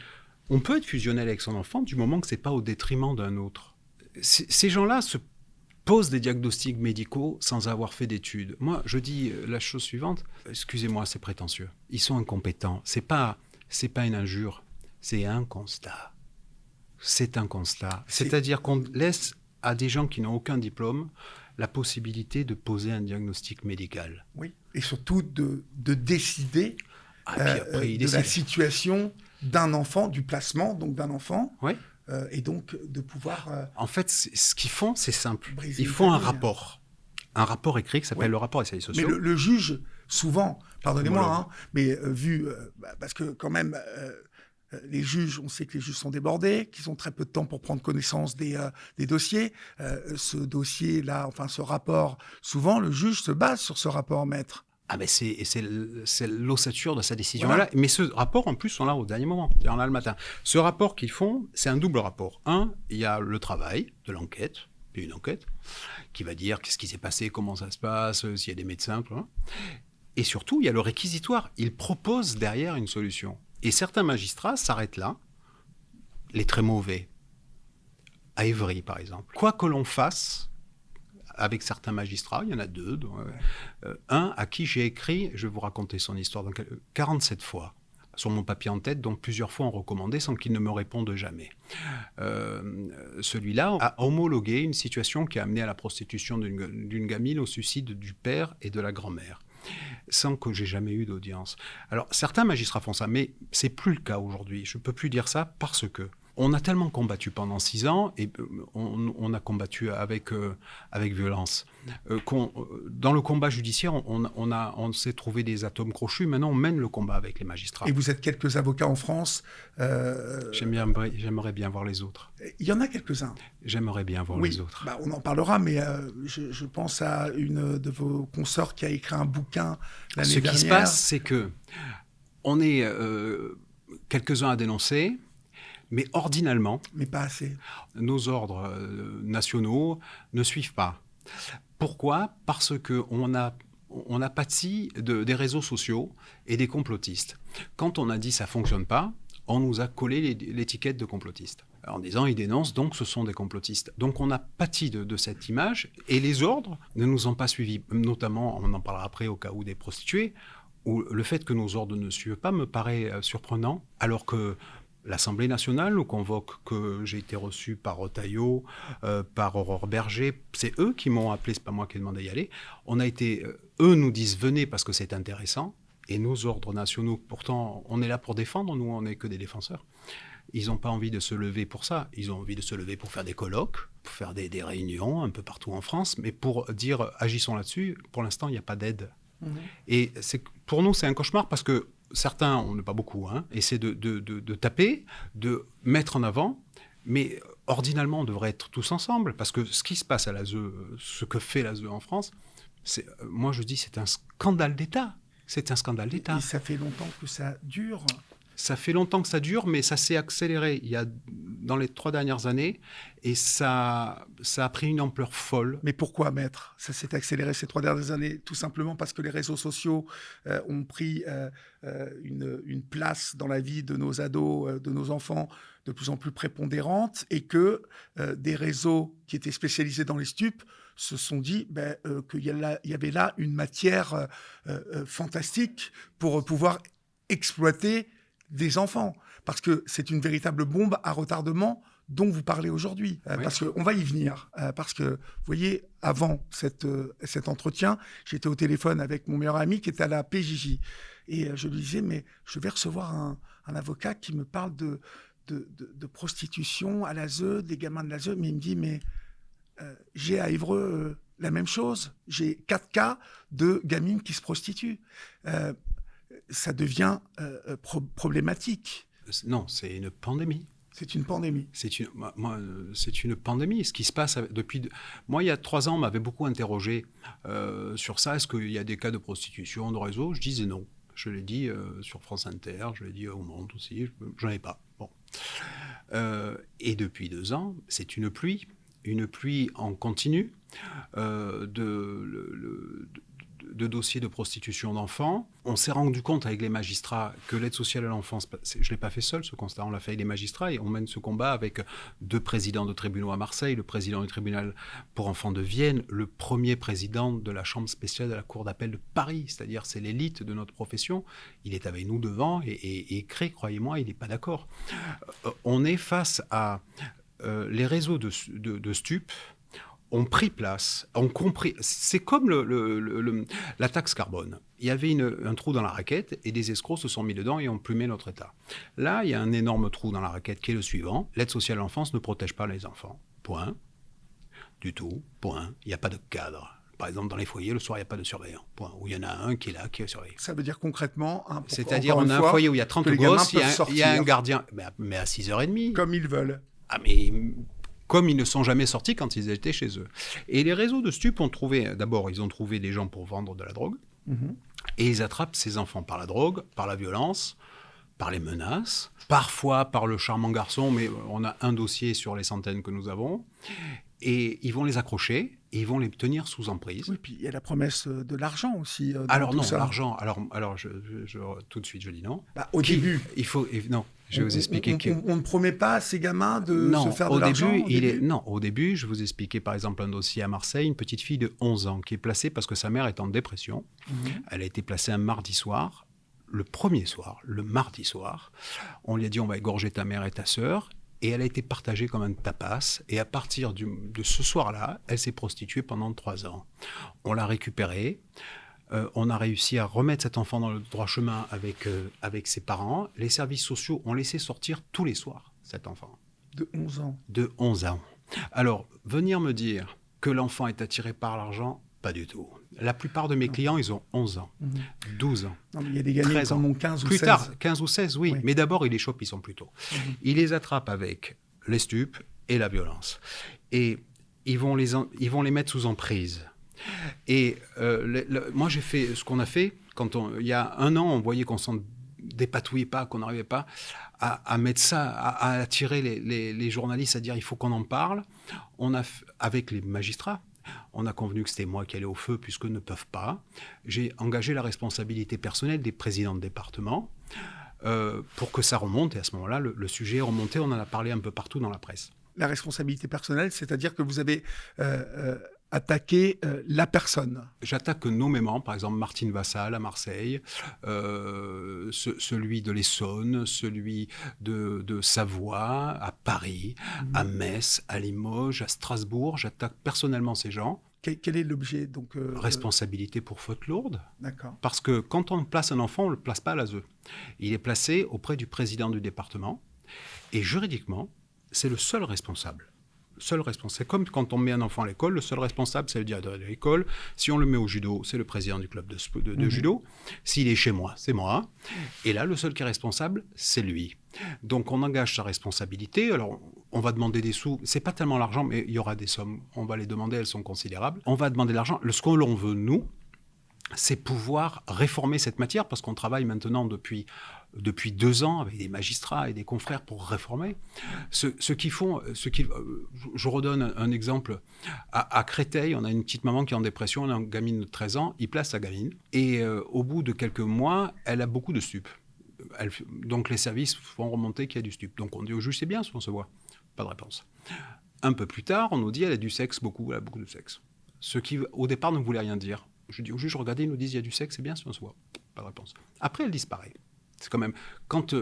Speaker 1: on peut être fusionnel avec son enfant du moment que c'est pas au détriment d'un autre. Ces gens-là se posent des diagnostics médicaux sans avoir fait d'études. Moi, je dis la chose suivante. Excusez-moi, c'est prétentieux. Ils sont incompétents. C'est pas une injure, c'est un constat. C'est un constat. C'est-à-dire qu'on laisse à des gens qui n'ont aucun diplôme la possibilité de poser un diagnostic médical.
Speaker 2: Oui, et surtout de décider de la situation d'un enfant, du placement donc d'un enfant,
Speaker 1: oui.
Speaker 2: Et donc de pouvoir...
Speaker 1: En fait, ce qu'ils font, c'est simple. Ils font un rapport écrit qui s'appelle le rapport des services sociaux.
Speaker 2: Mais le juge, souvent, pardonnez-moi, mais parce que quand même, les juges, on sait que les juges sont débordés, qu'ils ont très peu de temps pour prendre connaissance des dossiers. Ce dossier-là, enfin ce rapport, souvent le juge se base sur ce rapport, maître.
Speaker 1: Ah ben c'est l'ossature de sa décision. Voilà. Mais ce rapport, en plus, on l'a au dernier moment. On l'a le matin. Ce rapport qu'ils font, c'est un double rapport. Il y a le travail de l'enquête, puis une enquête, qui va dire qu'est-ce qui s'est passé, comment ça se passe, s'il y a des médecins, tout ça. Et surtout, il y a le réquisitoire. Ils proposent derrière une solution. Et certains magistrats s'arrêtent là, les très mauvais, à Évry par exemple. Quoi que l'on fasse avec certains magistrats, il y en a deux, dont, un à qui j'ai écrit, je vais vous raconter son histoire, donc, 47 fois sur mon papier en tête, dont plusieurs fois en recommandé sans qu'il ne me réponde jamais. Celui-là a homologué une situation qui a amené à la prostitution d'une gamine, au suicide du père et de la grand-mère, sans que j'ai jamais eu d'audience. Alors, certains magistrats font ça, mais c'est plus le cas aujourd'hui. Je ne peux plus dire ça parce que on a tellement combattu pendant 6 ans, et on a combattu avec violence, dans le combat judiciaire, on s'est trouvé des atomes crochus. Maintenant, on mène le combat avec les magistrats.
Speaker 2: Et vous êtes quelques avocats en France.
Speaker 1: J'aimerais bien voir les autres.
Speaker 2: Il y en a quelques-uns.
Speaker 1: J'aimerais bien voir les autres.
Speaker 2: On en parlera, mais je pense à une de vos consoeurs qui a écrit un bouquin l'année dernière.
Speaker 1: Ce qui se passe, c'est que on est quelques-uns à dénoncer, mais ordinalement,
Speaker 2: mais pas assez.
Speaker 1: Nos ordres nationaux ne suivent pas. Pourquoi ? Parce qu'on a pâti des réseaux sociaux et des complotistes. Quand on a dit ça ne fonctionne pas, on nous a collé l'étiquette de complotiste, en disant ils dénoncent, donc ce sont des complotistes. Donc on a pâti de cette image, et les ordres ne nous ont pas suivis. Notamment, on en parlera après, au cas où des prostituées, où le fait que nos ordres ne suivent pas me paraît surprenant, alors que l'Assemblée nationale nous convoque, que j'ai été reçu par Retailleau, par Aurore Berger. C'est eux qui m'ont appelé, c'est pas moi qui ai demandé d'y aller. Eux nous disent venez parce que c'est intéressant. Et nos ordres nationaux, pourtant, on est là pour défendre, nous, on n'est que des défenseurs. Ils n'ont pas envie de se lever pour ça. Ils ont envie de se lever pour faire des colloques, pour faire des réunions un peu partout en France, mais pour dire agissons là-dessus. Pour l'instant, il n'y a pas d'aide. Et pour nous, c'est un cauchemar parce que certains, on n'est pas beaucoup, essaient de taper, de mettre en avant, mais ordinalement, on devrait être tous ensemble, parce que ce qui se passe à l'ASE, ce que fait l'ASE en France, moi je dis c'est un scandale d'État. C'est un scandale d'État.
Speaker 2: Et ça fait longtemps que ça dure.
Speaker 1: Ça fait longtemps que ça dure, mais ça s'est accéléré dans les 3 dernières années, et ça a pris une ampleur folle.
Speaker 2: Mais pourquoi, maître ? Ça s'est accéléré ces 3 dernières années, tout simplement parce que les réseaux sociaux ont pris une place dans la vie de nos ados, de nos enfants, de plus en plus prépondérante, et que des réseaux qui étaient spécialisés dans les stupes se sont dit qu'il y avait là une matière fantastique pour pouvoir exploiter des enfants, parce que c'est une véritable bombe à retardement dont vous parlez aujourd'hui.
Speaker 1: Oui.
Speaker 2: Parce qu'on va y venir. Parce que, vous voyez, avant cet entretien, j'étais au téléphone avec mon meilleur ami qui est à la PJJ. Et je lui disais, mais je vais recevoir un avocat qui me parle de prostitution à l'ASE, des gamins de l'ASE. Mais il me dit, mais j'ai à Évreux la même chose. J'ai 4 cas de gamines qui se prostituent. Ça devient problématique.
Speaker 1: Non, c'est une pandémie.
Speaker 2: C'est une pandémie.
Speaker 1: C'est une pandémie. Ce qui se passe depuis... Moi, il y a 3 ans, on m'avait beaucoup interrogé sur ça. Est-ce qu'il y a des cas de prostitution de réseau ? Je disais non. Je l'ai dit sur France Inter, je l'ai dit au Monde aussi. Je n'en ai pas. Bon. Et depuis 2 ans, c'est une pluie en continu de dossiers de prostitution d'enfants. On s'est rendu compte avec les magistrats que l'aide sociale à l'enfance, je ne l'ai pas fait seul ce constat, on l'a fait avec les magistrats, et on mène ce combat avec 2 présidents de tribunaux à Marseille, le président du tribunal pour enfants de Vienne, le premier président de la chambre spéciale de la cour d'appel de Paris, c'est-à-dire c'est l'élite de notre profession. Il est avec nous devant et croyez-moi, il n'est pas d'accord. On est face à les réseaux de stupes ont pris place, ont compris. C'est comme la taxe carbone. Il y avait un trou dans la raquette et des escrocs se sont mis dedans et ont plumé notre État. Là, il y a un énorme trou dans la raquette qui est le suivant. L'aide sociale à l'enfance ne protège pas les enfants. Point. Du tout. Point. Il n'y a pas de cadre. Par exemple, dans les foyers, le soir, il n'y a pas de surveillant. Point. Où il y en a un qui est là, qui surveille.
Speaker 2: Ça veut dire concrètement...
Speaker 1: C'est-à-dire, on a un foyer où il y a 30 gosses, il y a un gardien, mais à 6h30.
Speaker 2: Comme ils veulent.
Speaker 1: Ah, mais... comme ils ne sont jamais sortis quand ils étaient chez eux. Et les réseaux de stupes ont trouvé, d'abord, ils ont trouvé des gens pour vendre de la drogue, et ils attrapent ces enfants par la drogue, par la violence, par les menaces, parfois par le charmant garçon, mais on a un dossier sur les centaines que nous avons, et ils vont les accrocher et ils vont les tenir sous emprise.
Speaker 2: Oui, puis il y a la promesse de l'argent aussi.
Speaker 1: Alors non,
Speaker 2: ça.
Speaker 1: l'argent. Alors tout de suite, je dis non.
Speaker 2: Au début.
Speaker 1: Non, je vais vous expliquer.
Speaker 2: On ne promet pas à ces gamins de se faire de l'argent
Speaker 1: Au début, je vous expliquais par exemple un dossier à Marseille, une petite fille de 11 ans qui est placée parce que sa mère est en dépression. Elle a été placée un mardi soir. Le premier soir, le mardi soir, on lui a dit on va égorger ta mère et ta sœur. Et elle a été partagée comme un tapas. Et à partir de ce soir-là, elle s'est prostituée pendant 3 ans. On l'a récupérée. On a réussi à remettre cet enfant dans le droit chemin avec ses parents. Les services sociaux ont laissé sortir tous les soirs cet enfant.
Speaker 2: De 11 ans.
Speaker 1: De 11 ans. Alors, venir me dire que l'enfant est attiré par l'argent, pas du tout. La plupart de mes clients, ils ont 11 ans, 12 ans.
Speaker 2: Non, mais il y a des gamins qui en ont 15 ou 16.
Speaker 1: Plus tard, 15 ou 16, oui. Mais d'abord, ils les chopent, ils sont plus tôt. Ils les attrapent avec les stupes et la violence. Et ils vont les mettre sous emprise. Et moi, j'ai fait ce qu'on a fait. Il y a 1 an, on voyait qu'on s'en dépatouillait pas, qu'on n'arrivait pas à mettre ça, à attirer les journalistes, à dire il faut qu'on en parle. Avec les magistrats, on a convenu que c'était moi qui allais au feu puisqu'eux ne peuvent pas. J'ai engagé la responsabilité personnelle des présidents de département pour que ça remonte. Et à ce moment-là, le sujet est remonté. On en a parlé un peu partout dans la presse.
Speaker 2: La responsabilité personnelle, c'est-à-dire que vous avez attaqué la personne.
Speaker 1: J'attaque nommément, par exemple, Martine Vassal à Marseille, celui de l'Essonne, celui de Savoie, à Paris, à Metz, à Limoges, à Strasbourg. J'attaque personnellement ces gens.
Speaker 2: Quel est l'objet donc
Speaker 1: Responsabilité pour faute lourde.
Speaker 2: D'accord.
Speaker 1: Parce que quand on place un enfant, on ne le place pas à l'ASE. Il est placé auprès du président du département. Et juridiquement, c'est le seul responsable. C'est comme quand on met un enfant à l'école, le seul responsable, c'est le directeur de l'école. Si on le met au judo, c'est le président du club de judo. S'il est chez moi, c'est moi. Et là, le seul qui est responsable, c'est lui. Donc, on engage sa responsabilité. Alors, on va demander des sous. C'est pas tellement l'argent, mais il y aura des sommes. On va les demander, elles sont considérables. On va demander de l'argent. Ce qu'on veut, nous, c'est pouvoir réformer cette matière, parce qu'on travaille maintenant depuis 2 ans avec des magistrats et des confrères pour réformer. Ce qu'ils font, je redonne un exemple. À Créteil, on a une petite maman qui est en dépression, on a une gamine de 13 ans, il place sa gamine, et au bout de quelques mois, elle a beaucoup de stupes. Donc les services font remonter qu'il y a du stup. Donc on dit au juge, c'est bien si on se voit. Pas de réponse. Un peu plus tard, on nous dit, elle a du sexe, elle a beaucoup de sexe. Ce qui, au départ, ne voulait rien dire. Je dis au juge, regardez, ils nous disent il y a du sexe, c'est bien si on se voit. Pas de réponse. Après, elle disparaît. C'est quand même... Quand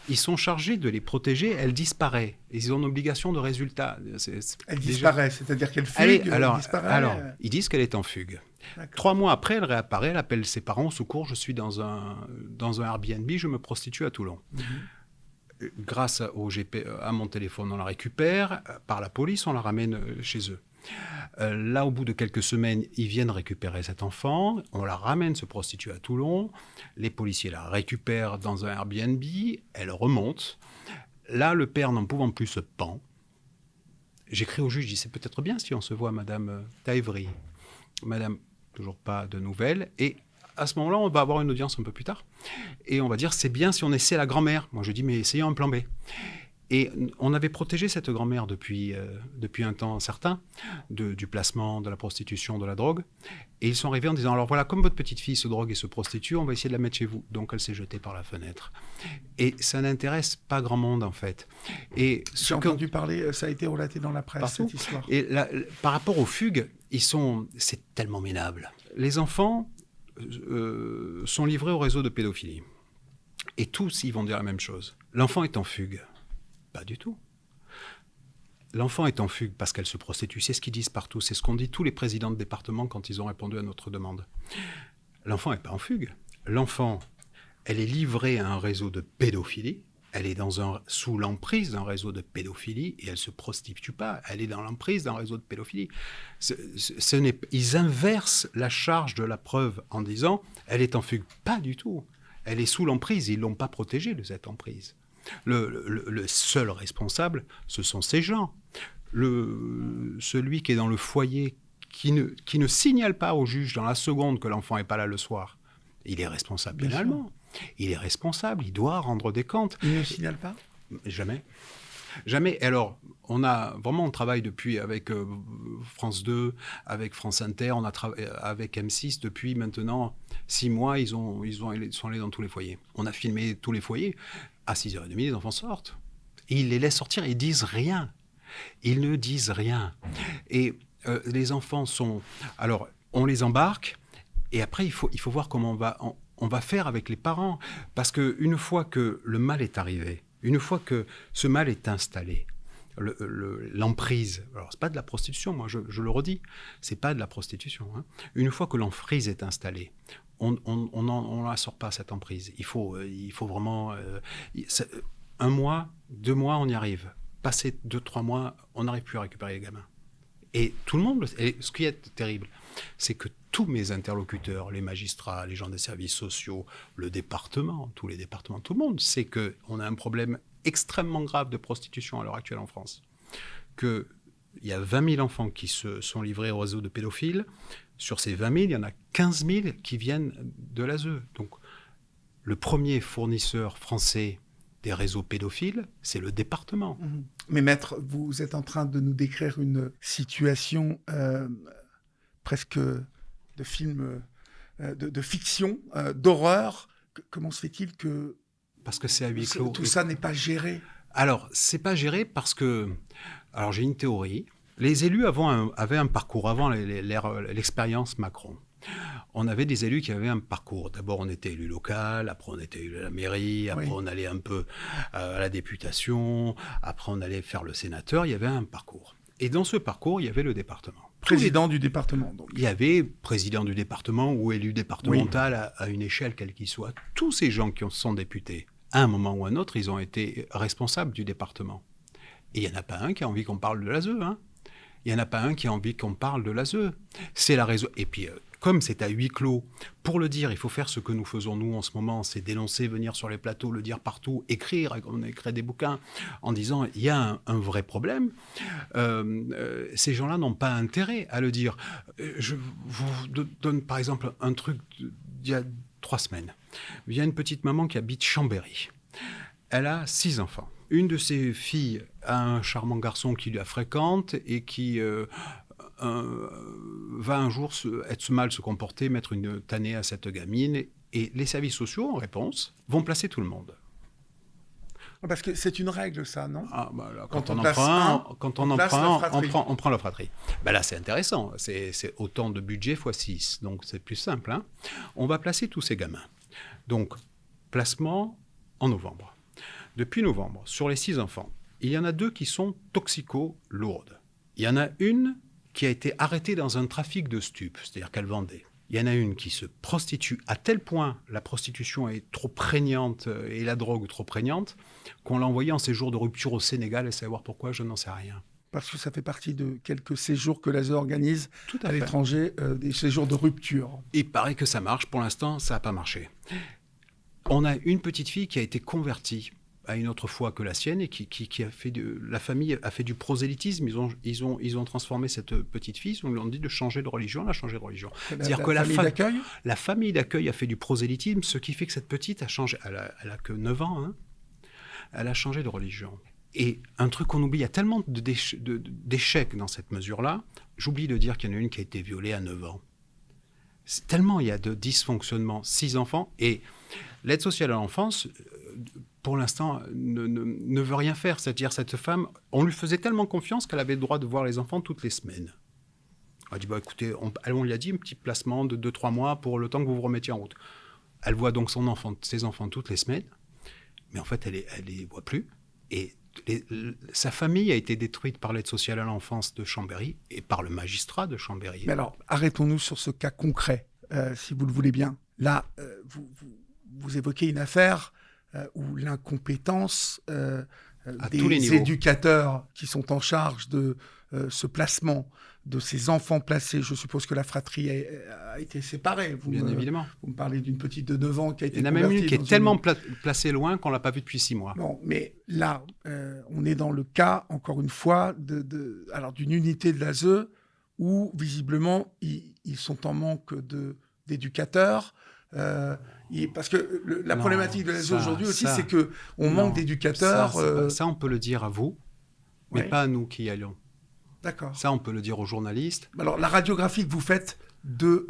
Speaker 1: ils sont chargés de les protéger, elle disparaît. Ils ont une obligation de résultat.
Speaker 2: Elle disparaît, c'est-à-dire qu'elle fugue, elle disparaît.
Speaker 1: Alors, ils disent qu'elle est en fugue. D'accord. 3 mois après, elle réapparaît, elle appelle ses parents au secours. Je suis dans un Airbnb, je me prostitue à Toulon. Grâce à mon téléphone, on la récupère. Par la police, on la ramène chez eux. Là, au bout de quelques semaines, ils viennent récupérer cet enfant. On la ramène se prostituer à Toulon. Les policiers la récupèrent dans un Airbnb. Elle remonte. Là, le père, n'en pouvant plus, se pend. J'écris au juge, je dis, c'est peut-être bien si on se voit, Madame Taevry. Madame, toujours pas de nouvelles. Et à ce moment-là, on va avoir une audience un peu plus tard. Et on va dire, c'est bien si on essaie la grand-mère. Moi, je dis, mais essayons un plan B. Et on avait protégé cette grand-mère depuis un temps certain du placement, de la prostitution, de la drogue. Et ils sont arrivés en disant, alors voilà, comme votre petite fille se drogue et se prostitue, on va essayer de la mettre chez vous. Donc elle s'est jetée par la fenêtre. Et ça n'intéresse pas grand monde, en fait. Et
Speaker 2: j'ai entendu parler, ça a été relaté dans la presse,
Speaker 1: partout.
Speaker 2: cette histoire.
Speaker 1: Et par rapport aux fugues, c'est tellement minable. Les enfants sont livrés au réseau de pédophilie. Et tous, ils vont dire la même chose. L'enfant est en fugue. Pas du tout. L'enfant est en fugue parce qu'elle se prostitue. C'est ce qu'ils disent partout. C'est ce qu'ont dit tous les présidents de département quand ils ont répondu à notre demande. L'enfant n'est pas en fugue. L'enfant, elle est livrée à un réseau de pédophilie. Elle est sous l'emprise d'un réseau de pédophilie et elle ne se prostitue pas. Elle est dans l'emprise d'un réseau de pédophilie. Ils inversent la charge de la preuve en disant « elle est en fugue ». Pas du tout. Elle est sous l'emprise. Ils ne l'ont pas protégée de cette emprise. Le seul responsable, ce sont ces gens. Celui qui est dans le foyer, qui ne signale pas au juge dans la seconde que l'enfant n'est pas là le soir, il est responsable pénalement. Il est responsable, il doit rendre des comptes.
Speaker 2: Il ne signale pas ?
Speaker 1: Jamais. Jamais. Et alors, on travaille depuis avec France 2, avec France Inter, on a travaillé avec M6 depuis maintenant 6 mois. Ils sont allés dans tous les foyers. On a filmé tous les foyers. À 6h30, les enfants sortent. Et ils les laissent sortir et ils disent rien. Ils ne disent rien. Et les enfants sont... Alors, on les embarque et après, il faut voir comment on va faire avec les parents. Parce qu'une fois que le mal est arrivé, une fois que ce mal est installé, l'emprise, alors c'est pas de la prostitution, moi je le redis, c'est pas de la prostitution. Hein. Une fois que l'emprise est installée, on ne la sort pas, cette emprise. Il faut vraiment... 1 mois, 2 mois, on y arrive. Passé 2-3 mois, on n'arrive plus à récupérer les gamins. Et tout le monde, et ce qui est terrible, c'est que tous mes interlocuteurs, les magistrats, les gens des services sociaux, le département, tous les départements, tout le monde sait qu'on a un problème extrêmement grave de prostitution à l'heure actuelle en France. Qu'il y a 20 000 enfants qui se sont livrés au réseau de pédophiles. Sur ces 20 000, il y en a 15 000 qui viennent de l'ASE. Donc, le premier fournisseur français des réseaux pédophiles, c'est le département.
Speaker 2: Mais maître, vous êtes en train de nous décrire une situation presque de film, de fiction, d'horreur. Comment se fait-il que...
Speaker 1: Parce que c'est à huis clos.
Speaker 2: Tout ça n'est pas géré.
Speaker 1: Alors, c'est pas géré parce que... Alors, j'ai une théorie. Les élus avaient un parcours avant l'expérience Macron. On avait des élus qui avaient un parcours. D'abord, on était élu local, après on était élu à la mairie, après on allait un peu à la députation, après on allait faire le sénateur. Il y avait un parcours. Et dans ce parcours, il y avait le département.
Speaker 2: Président du département, donc.
Speaker 1: Il y avait président du département ou élu départemental à une échelle quelle qu'il soit. Tous ces gens qui sont députés, à un moment ou à un autre, ils ont été responsables du département. Et il n'y en a pas un qui a envie qu'on parle de l'ASE. Hein. Il n'y en a pas un qui a envie qu'on parle de l'ASE. C'est la raison. Et puis, comme c'est à huis clos, pour le dire, il faut faire ce que nous faisons nous en ce moment, c'est dénoncer, venir sur les plateaux, le dire partout, écrire, on a écrit des bouquins en disant il y a un vrai problème. Ces gens-là n'ont pas intérêt à le dire. Je vous donne par exemple un truc d'il y a 3 semaines. Il y a une petite maman qui habite Chambéry. Elle a 6 enfants. Une de ses filles a un charmant garçon qui la fréquente et qui va un jour mal se comporter, mettre une tannée à cette gamine. Et les services sociaux, en réponse, vont placer tout le monde.
Speaker 2: Parce que c'est une règle, ça, non?
Speaker 1: Là, quand on prend la fratrie. Là, c'est intéressant. C'est autant de budget x 6. Donc, c'est plus simple. Hein. On va placer tous ces gamins. Donc, placement en novembre. Depuis novembre, sur les 6 enfants, il y en a 2 qui sont toxico-lourdes. Il y en a une qui a été arrêtée dans un trafic de stupes, c'est-à-dire qu'elle vendait. Il y en a une qui se prostitue à tel point la prostitution est trop prégnante et la drogue trop prégnante qu'on l'a envoyée en séjour de rupture au Sénégal et savoir pourquoi, je n'en sais rien.
Speaker 2: Parce que ça fait partie de quelques séjours que l'ASE organise à l'étranger, des séjours de rupture.
Speaker 1: Il paraît que ça marche. Pour l'instant, ça n'a pas marché. On a une petite fille qui a été convertie à une autre foi que la sienne et qui a fait la famille a fait du prosélytisme. Ils ont transformé cette petite fille. On lui a dit de changer de religion. Elle a changé de religion.
Speaker 2: C'est-à-dire que la
Speaker 1: famille d'accueil a fait du prosélytisme, ce qui fait que cette petite a changé. Elle a que 9 ans. Hein. Elle a changé de religion. Et un truc qu'on oublie, il y a tellement d'échecs dans cette mesure-là. J'oublie de dire qu'il y en a une qui a été violée à 9 ans. Tellement il y a de dysfonctionnement. 6 enfants. Et l'aide sociale à l'enfance, pour l'instant, ne veut rien faire. C'est-à-dire, cette femme, on lui faisait tellement confiance qu'elle avait le droit de voir les enfants toutes les semaines. Elle a dit, écoutez, on lui a dit un petit placement de 2-3 mois pour le temps que vous vous remettiez en route. Elle voit donc ses enfants toutes les semaines, mais en fait, elle les voit plus. Et sa famille a été détruite par l'aide sociale à l'enfance de Chambéry et par le magistrat de Chambéry.
Speaker 2: Mais alors, arrêtons-nous sur ce cas concret, si vous le voulez bien. Là, vous évoquez une affaire où l'incompétence des éducateurs qui sont en charge de ce placement de ces enfants placés, je suppose que la fratrie a été séparée.
Speaker 1: Bien évidemment.
Speaker 2: Vous me parlez d'une petite de 9 ans qui a été
Speaker 1: convertie. Il y en a même une qui est tellement placée loin qu'on ne l'a pas vue depuis 6 mois.
Speaker 2: Non, mais là, on est dans le cas, encore une fois, d'une unité de l'ASE où, visiblement, ils sont en manque d'éducateurs. Parce que la problématique de l'ASE aujourd'hui aussi, c'est qu'on manque d'éducateurs.
Speaker 1: Ça, on peut le dire à vous. mais
Speaker 2: Ouais.
Speaker 1: pas à nous qui y allons.
Speaker 2: D'accord.
Speaker 1: Ça, on peut le dire aux journalistes.
Speaker 2: Alors, la radiographie que vous faites de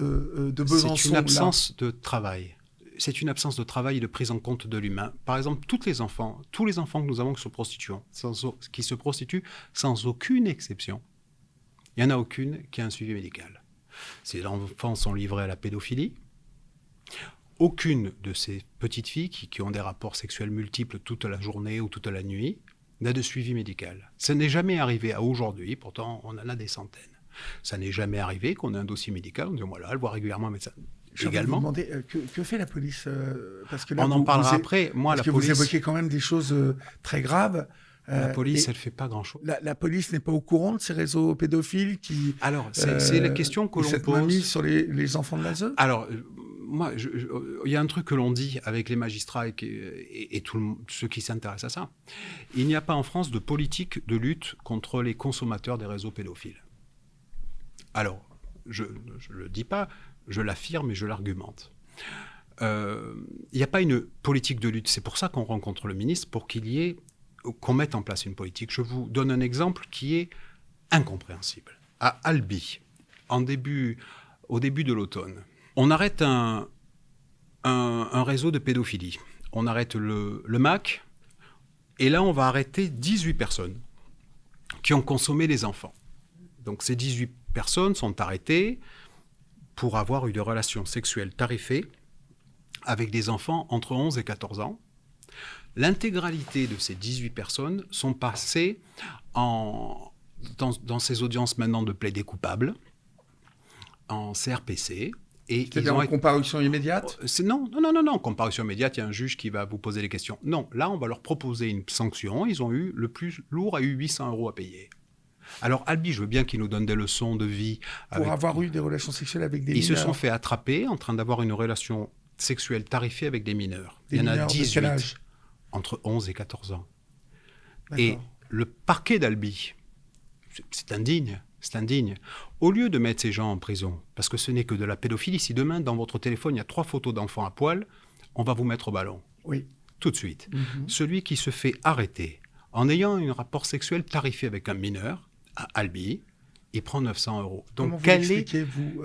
Speaker 2: Besançon...
Speaker 1: C'est une
Speaker 2: là,
Speaker 1: absence de travail. C'est une absence de travail et de prise en compte de l'humain. Par exemple, tous les enfants que nous avons qui se prostituent sans aucune exception, il n'y en a aucune qui a un suivi médical. Ces enfants sont livrés à la pédophilie. Aucune de ces petites filles qui ont des rapports sexuels multiples toute la journée ou toute la nuit n'a de suivi médical. Ça n'est jamais arrivé à aujourd'hui, pourtant on en a des centaines. Ça n'est jamais arrivé qu'on ait un dossier médical, on dit voilà, elle voit régulièrement un médecin.
Speaker 2: je vais vous
Speaker 1: Également,
Speaker 2: demander, que fait la police parce que là,
Speaker 1: on en parlera après. Moi,
Speaker 2: parce
Speaker 1: la
Speaker 2: que
Speaker 1: police,
Speaker 2: vous évoquez quand même des choses très graves.
Speaker 1: la police,
Speaker 2: Et
Speaker 1: elle fait pas grand-chose.
Speaker 2: la police n'est pas au courant de ces réseaux pédophiles qui...
Speaker 1: Alors, c'est la question que l'on
Speaker 2: cette mainmise
Speaker 1: pose.
Speaker 2: sur les enfants de l'ASE.
Speaker 1: Alors, moi, il y a un truc que l'on dit avec les magistrats et ceux qui s'intéressent à ça. Il n'y a pas en France de politique de lutte contre les consommateurs des réseaux pédophiles. Alors, je ne le dis pas, je l'affirme et je l'argumente. Il n'y a pas une politique de lutte. C'est pour ça qu'on rencontre le ministre, pour qu'on mette en place une politique. Je vous donne un exemple qui est incompréhensible. À Albi, au début de l'automne, on arrête un réseau de pédophilie. On arrête le MAC, et là, on va arrêter 18 personnes qui ont consommé les enfants. Donc, ces 18 personnes sont arrêtées pour avoir eu des relations sexuelles tarifées avec des enfants entre 11 et 14 ans. L'intégralité de ces 18 personnes sont passées dans ces audiences maintenant de plaidé coupable, en CRPC. Et
Speaker 2: C'est-à-dire en comparution immédiate.
Speaker 1: Non, comparution immédiate, il y a un juge qui va vous poser les questions. Non, là, on va leur proposer une sanction. Ils ont eu, le plus lourd a eu 800 € à payer. Alors, Albi, je veux bien qu'il nous donne des leçons de vie.
Speaker 2: Pour avoir eu des relations sexuelles avec des mineurs.
Speaker 1: Ils se sont fait attraper en train d'avoir une relation sexuelle tarifée avec des mineurs. Il y en a 18,
Speaker 2: quel âge?
Speaker 1: entre 11 et 14 ans.
Speaker 2: D'accord.
Speaker 1: Et le parquet d'Albi, c'est indigne. C'est indigne. Au lieu de mettre ces gens en prison, parce que ce n'est que de la pédophilie, si demain, dans votre téléphone, il y a 3 photos d'enfants à poil, on va vous mettre au ballon.
Speaker 2: Oui.
Speaker 1: Tout de suite. Celui qui se fait arrêter en ayant un rapport sexuel tarifé avec un mineur, à Albi, il prend 900 €. Donc,
Speaker 2: comment vous l'expliquez, vous,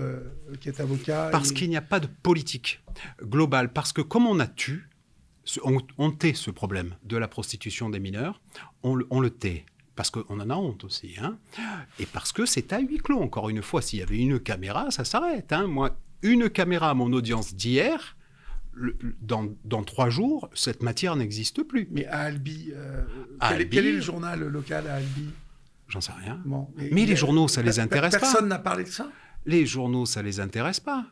Speaker 2: qui êtes avocat?
Speaker 1: Parce qu'il n'y a pas de politique globale. Parce que comme on tait ce problème de la prostitution des mineurs, on le tait. Parce qu'on en a honte aussi. Hein. Et parce que c'est à huis clos. Encore une fois, s'il y avait une caméra, ça s'arrête. Hein. Moi, une caméra à mon audience d'hier, dans 3 jours, cette matière n'existe plus.
Speaker 2: Mais à Albi,
Speaker 1: Albi,
Speaker 2: quel est le journal local à Albi?
Speaker 1: J'en sais rien.
Speaker 2: Bon,
Speaker 1: mais les journaux, ça les intéresse pas.
Speaker 2: Personne n'a parlé de ça?
Speaker 1: Les journaux, ça les intéresse pas.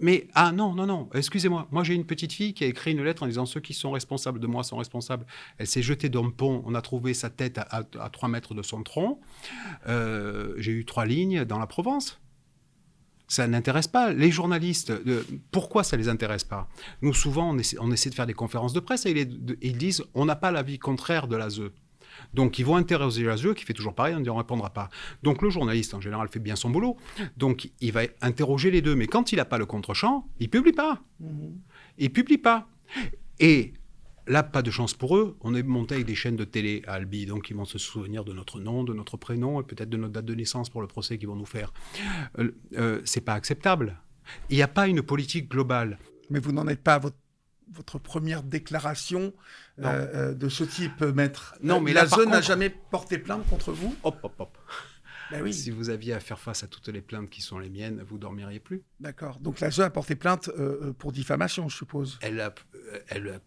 Speaker 1: Mais, non, excusez-moi. Moi, j'ai une petite fille qui a écrit une lettre en disant « Ceux qui sont responsables de moi sont responsables ». Elle s'est jetée d'un pont. On a trouvé sa tête à 3 mètres de son tronc. J'ai eu 3 lignes dans la Provence. Ça n'intéresse pas les journalistes. Pourquoi ça ne les intéresse pas? Nous, souvent, on essaie de faire des conférences de presse et ils disent « On n'a pas l'avis contraire de l'ASE ». Donc, ils vont interroger l'ASE, qui fait toujours pareil, on ne répondra pas. Donc, le journaliste, en général, fait bien son boulot. Donc, il va interroger les deux. Mais quand il n'a pas le contre-champ, il ne publie pas. Il ne publie pas. Et là, pas de chance pour eux. On est monté avec des chaînes de télé à Albi. Donc, ils vont se souvenir de notre nom, de notre prénom et peut-être de notre date de naissance pour le procès qu'ils vont nous faire. Ce n'est pas acceptable. Il n'y a pas une politique globale.
Speaker 2: Mais vous n'en êtes pas à votre première déclaration de ce type, maître.
Speaker 1: Non, mais
Speaker 2: l'ASE n'a jamais porté plainte contre vous?
Speaker 1: Hop.
Speaker 2: Ben oui.
Speaker 1: Si vous aviez à faire face à toutes les plaintes qui sont les miennes, vous dormiriez plus.
Speaker 2: D'accord. Donc l'ASE a porté plainte pour diffamation, je suppose.
Speaker 1: Elle a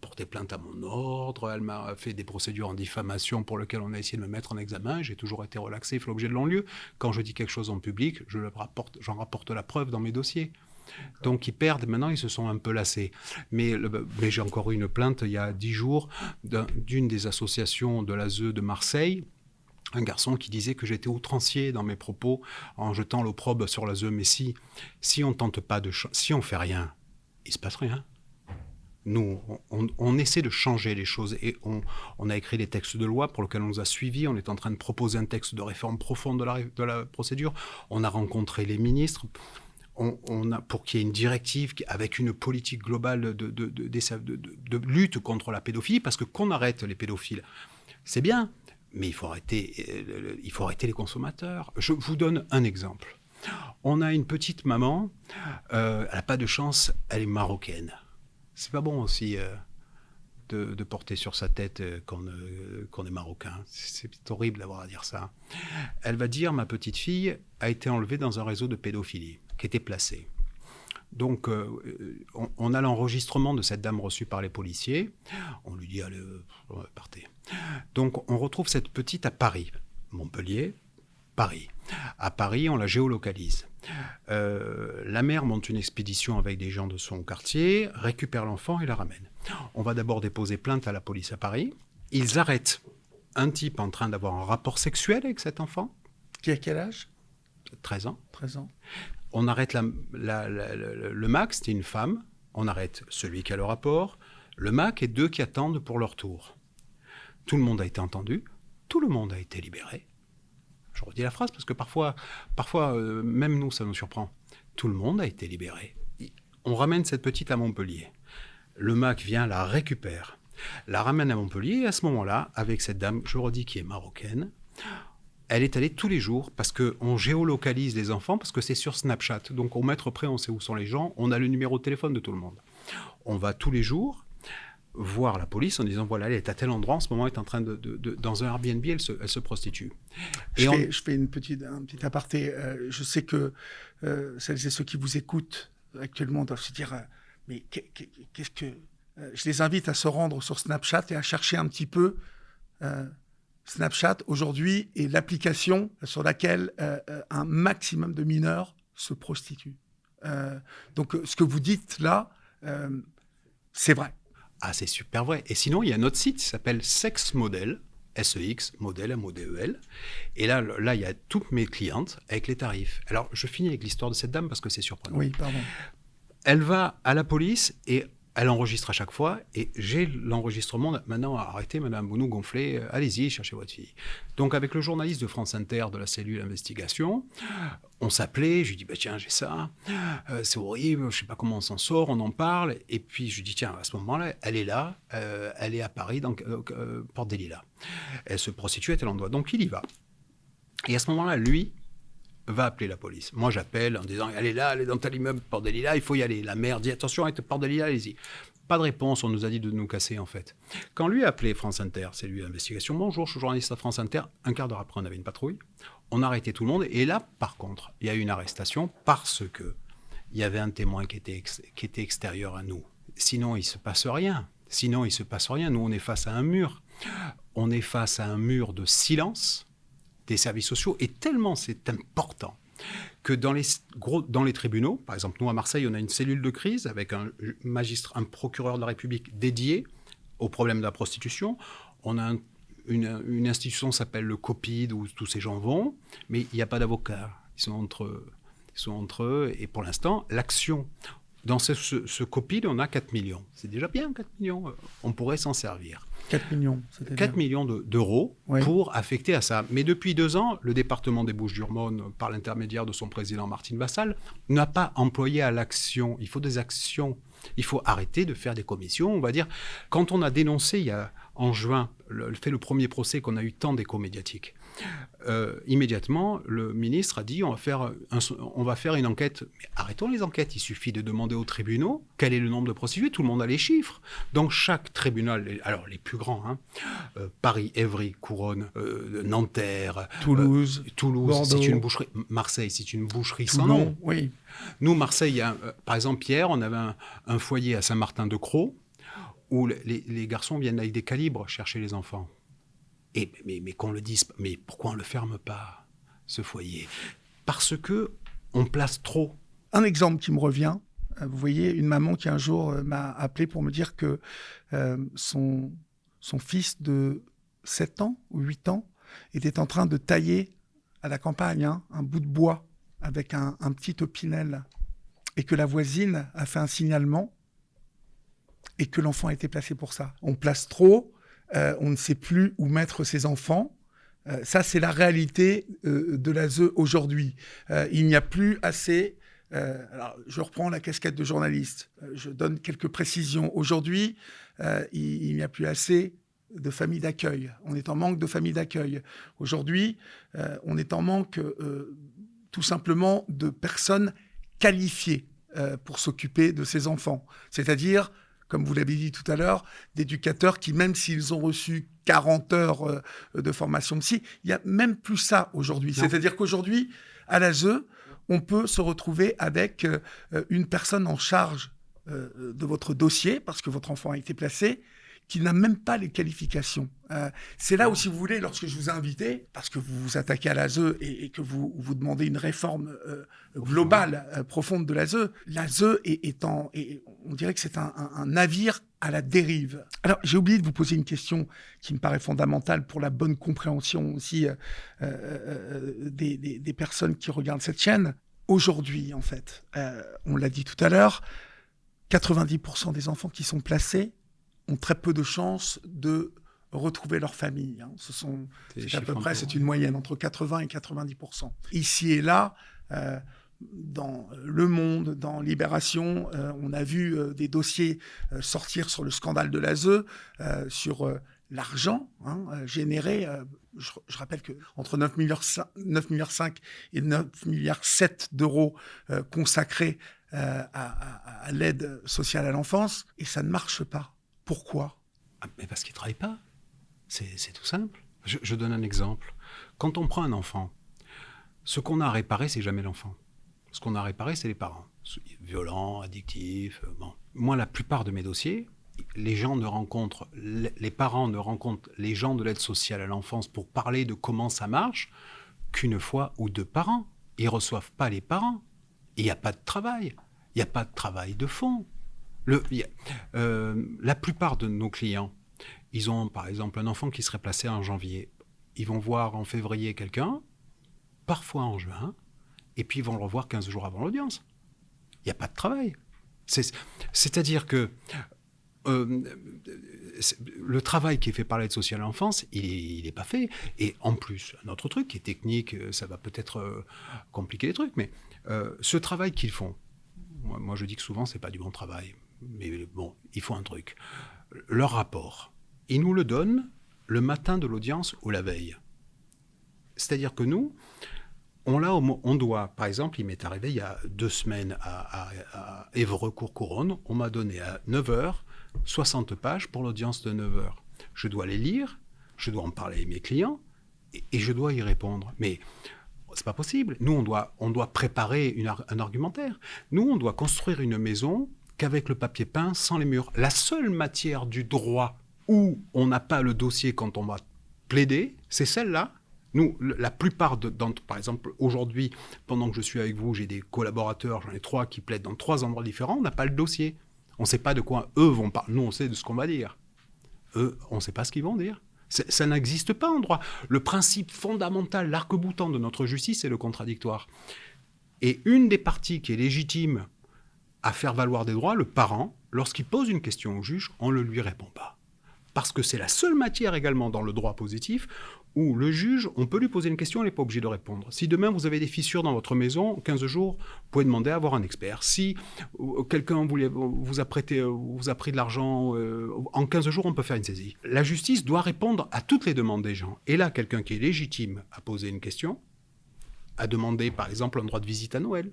Speaker 1: porté plainte à mon ordre, elle m'a fait des procédures en diffamation pour lesquelles on a essayé de me mettre en examen. J'ai toujours été relaxé, fait l'objet de non-lieu. Quand je dis quelque chose en public, j'en rapporte la preuve dans mes dossiers. Donc ils perdent, maintenant ils se sont un peu lassés. Mais j'ai encore eu une plainte il y a 10 jours d'une des associations de l'ASE de Marseille, un garçon qui disait que j'étais outrancier dans mes propos en jetant l'opprobre sur l'ASE. Mais si on tente pas si on fait rien, il se passe rien. Nous, on essaie de changer les choses et on a écrit des textes de loi pour lesquels on nous a suivis. On est en train de proposer un texte de réforme profonde de la procédure. On a rencontré les ministres. Pour qu'il y ait une directive avec une politique globale de lutte contre la pédophilie, parce que qu'on arrête les pédophiles, c'est bien, Mais il faut arrêter les consommateurs. Je vous donne un exemple. On a une petite maman, elle n'a pas de chance, elle est marocaine. C'est pas bon aussi de porter sur sa tête qu'on est marocain. C'est horrible d'avoir à dire ça. Elle va dire, ma petite fille a été enlevée dans un réseau de pédophilie qui était placé. Donc, on a l'enregistrement de cette dame reçue par les policiers. On lui dit, allez, partez. Donc, on retrouve cette petite à Paris, Montpellier, Paris. À Paris, on la géolocalise. La mère monte une expédition avec des gens de son quartier, récupère l'enfant et la ramène. On va d'abord déposer plainte à la police à Paris. Ils arrêtent un type en train d'avoir un rapport sexuel avec cet enfant.
Speaker 2: Qui a quel âge?
Speaker 1: 13 ans.
Speaker 2: 13 ans.
Speaker 1: On arrête le MAC, c'était une femme. On arrête celui qui a le rapport, le MAC et 2 qui attendent pour leur tour. Tout le monde a été entendu, tout le monde a été libéré. Je redis la phrase parce que parfois même nous, ça nous surprend. Tout le monde a été libéré. On ramène cette petite à Montpellier. Le MAC vient, la récupère, la ramène à Montpellier et à ce moment-là, avec cette dame, je redis, qui est marocaine, elle est allée tous les jours parce qu'on géolocalise les enfants, parce que c'est sur Snapchat. Donc au mètre près, on sait où sont les gens, on a le numéro de téléphone de tout le monde. On va tous les jours voir la police en disant, voilà, elle est à tel endroit, en ce moment, elle est en train dans un Airbnb, elle se prostitue.
Speaker 2: Je fais un petit aparté. Je sais que celles et ceux qui vous écoutent actuellement doivent se dire, mais qu'est-ce que... Je les invite à se rendre sur Snapchat et à chercher un petit peu... Snapchat, aujourd'hui, est l'application sur laquelle un maximum de mineurs se prostituent. Donc, ce que vous dites là, c'est vrai.
Speaker 1: Ah, c'est super vrai. Et sinon, il y a un autre site qui s'appelle Sex Model, SEX, modèle, MODEL. Et là, il y a toutes mes clientes avec les tarifs. Alors, je finis avec l'histoire de cette dame parce que c'est surprenant.
Speaker 2: Oui, pardon.
Speaker 1: Elle va à la police et elle enregistre à chaque fois. Et j'ai l'enregistrement. Maintenant, arrêtez, madame, vous nous gonflez. Allez-y, cherchez votre fille. Donc, avec le journaliste de France Inter de la cellule investigation, on s'appelait. Je lui dis, bah, tiens, j'ai ça. C'est horrible. Je ne sais pas comment on s'en sort. On en parle. Et puis, je lui dis, tiens, à ce moment-là, elle est là. Elle est à Paris, donc Porte des Lilas. Elle se prostitue à tel endroit. Donc, il y va. Et à ce moment-là, lui va appeler la police. Moi, j'appelle en disant, elle est là, elle est dans tel immeuble, Porte des Lilas, il faut y aller. La mère dit, attention, elle est Porte des Lilas, allez-y. Pas de réponse, on nous a dit de nous casser, en fait. Quand lui a appelé France Inter, c'est lui l'investigation, bonjour, je suis journaliste à France Inter, un quart d'heure après, on avait une patrouille, on a arrêté tout le monde, et là, par contre, il y a eu une arrestation parce que il y avait un témoin qui était extérieur à nous. Sinon, il ne se passe rien. Nous, on est face à un mur. On est face à un mur de silence des services sociaux, et tellement c'est important que dans les tribunaux, par exemple, nous à Marseille, on a une cellule de crise avec un procureur de la République dédié au problème de la prostitution. On a une institution qui s'appelle le COPID où tous ces gens vont, mais il n'y a pas d'avocats. Ils sont entre eux, et pour l'instant, l'action... Dans ce COPID, on a 4 millions. C'est déjà bien, 4 millions. On pourrait s'en servir.
Speaker 2: 4 millions,
Speaker 1: 4 millions d'euros
Speaker 2: oui.
Speaker 1: Pour affecter à ça. Mais depuis 2 ans, le département des Bouches-du-Rhône, par l'intermédiaire de son président Martine Vassal, n'a pas employé à l'action. Il faut des actions. Il faut arrêter de faire des commissions. On va dire, quand on a dénoncé en juin, fait le premier procès qu'on a eu tant d'écho médiatique, immédiatement, le ministre a dit on va faire une enquête. Mais arrêtons les enquêtes. Il suffit de demander aux tribunaux quel est le nombre de prostituées. Tout le monde a les chiffres. Donc chaque tribunal, alors les plus grands, Paris, Évry, Couronne, Nanterre,
Speaker 2: Toulouse, Bordeaux,
Speaker 1: c'est une boucherie. Marseille, c'est une boucherie
Speaker 2: Toulon,
Speaker 1: sans nom.
Speaker 2: Oui.
Speaker 1: Nous, Marseille, par exemple, hier, on avait un foyer à Saint-Martin-de-Crau où les garçons viennent avec des calibres chercher les enfants. Mais qu'on le dise, mais pourquoi on ne le ferme pas, ce foyer? Parce qu'on place trop.
Speaker 2: Un exemple qui me revient, vous voyez, une maman qui un jour m'a appelé pour me dire que son fils de 7 ans ou 8 ans était en train de tailler à la campagne un bout de bois avec un petit opinel et que la voisine a fait un signalement et que l'enfant a été placé pour ça. On place trop, on ne sait plus où mettre ses enfants. Ça, c'est la réalité de l'ASE aujourd'hui. Il n'y a plus assez... alors, je reprends la casquette de journaliste. Je donne quelques précisions. Aujourd'hui, il n'y a plus assez de familles d'accueil. On est en manque de familles d'accueil. Aujourd'hui, on est en manque tout simplement de personnes qualifiées pour s'occuper de ces enfants. C'est-à-dire, comme vous l'avez dit tout à l'heure, d'éducateurs qui, même s'ils ont reçu 40 heures de formation psy, il n'y a même plus ça aujourd'hui. C'est-à-dire qu'aujourd'hui, à l'ASE, on peut se retrouver avec une personne en charge de votre dossier, parce que votre enfant a été placé, qui n'a même pas les qualifications. C'est là où, si vous voulez, lorsque je vous ai invité, parce que vous vous attaquez à l'ASE et que vous demandez une réforme globale, profonde de l'ASE, l'ASE on dirait que c'est un navire à la dérive. Alors, j'ai oublié de vous poser une question qui me paraît fondamentale pour la bonne compréhension aussi des personnes qui regardent cette chaîne. Aujourd'hui, en fait, on l'a dit tout à l'heure, 90% des enfants qui sont placés ont très peu de chances de retrouver leur famille. C'est à peu près, c'est une moyenne, entre 80 et 90%. Ici et là, dans Le Monde, dans Libération, on a vu des dossiers sortir sur le scandale de l'ASE, sur l'argent généré. Je rappelle qu'entre 9,5 milliards et 9,7 milliards d'euros consacrés à l'aide sociale à l'enfance, et ça ne marche pas. Pourquoi ?
Speaker 1: Mais parce qu'ils ne travaillent pas. C'est tout simple. Je donne un exemple. Quand on prend un enfant, ce qu'on a à réparer, c'est jamais l'enfant. Ce qu'on a à réparer, c'est les parents. Violents, addictifs. Bon. Moi, la plupart de mes dossiers, les parents ne rencontrent les gens de l'aide sociale à l'enfance pour parler de comment ça marche qu'une fois ou deux par an. Ils ne reçoivent pas les parents. Il n'y a pas de travail. Il n'y a pas de travail de fond. La plupart de nos clients, ils ont par exemple un enfant qui serait placé en janvier. Ils vont voir en février quelqu'un, parfois en juin, et puis ils vont le revoir 15 jours avant l'audience. Il n'y a pas de travail. C'est-à-dire que le travail qui est fait par l'aide sociale à l'enfance, il n'est pas fait. Et en plus, un autre truc qui est technique, ça va peut-être compliquer les trucs, mais ce travail qu'ils font, moi je dis que souvent, ce n'est pas du bon travail. Mais bon, il faut un truc. Leur rapport, ils nous le donnent le matin de l'audience ou la veille. C'est-à-dire que nous, on doit, par exemple, il m'est arrivé il y a 2 semaines à Évreux-Courcouronnes, on m'a donné à 9h 60 pages pour l'audience de 9h. Je dois les lire, je dois en parler à mes clients et je dois y répondre. Mais c'est pas possible. Nous, on doit préparer un argumentaire. Nous, on doit construire une maison qu'avec le papier peint, sans les murs. La seule matière du droit où on n'a pas le dossier quand on va plaider, c'est celle-là. Nous, la plupart par exemple, aujourd'hui, pendant que je suis avec vous, j'ai des collaborateurs, j'en ai 3 qui plaident dans 3 endroits différents, on n'a pas le dossier. On ne sait pas de quoi eux vont parler. Nous, on sait de ce qu'on va dire. Eux, on ne sait pas ce qu'ils vont dire. Ça n'existe pas en droit. Le principe fondamental, l'arc-boutant de notre justice, c'est le contradictoire. Et une des parties qui est légitime à faire valoir des droits, le parent, lorsqu'il pose une question au juge, on ne lui répond pas. Parce que c'est la seule matière également dans le droit positif où le juge, on peut lui poser une question, il n'est pas obligé de répondre. Si demain vous avez des fissures dans votre maison, 15 jours, vous pouvez demander à avoir un expert. Si quelqu'un vous a pris de l'argent, en 15 jours, on peut faire une saisie. La justice doit répondre à toutes les demandes des gens. Et là, quelqu'un qui est légitime à poser une question, à demander par exemple un droit de visite à Noël,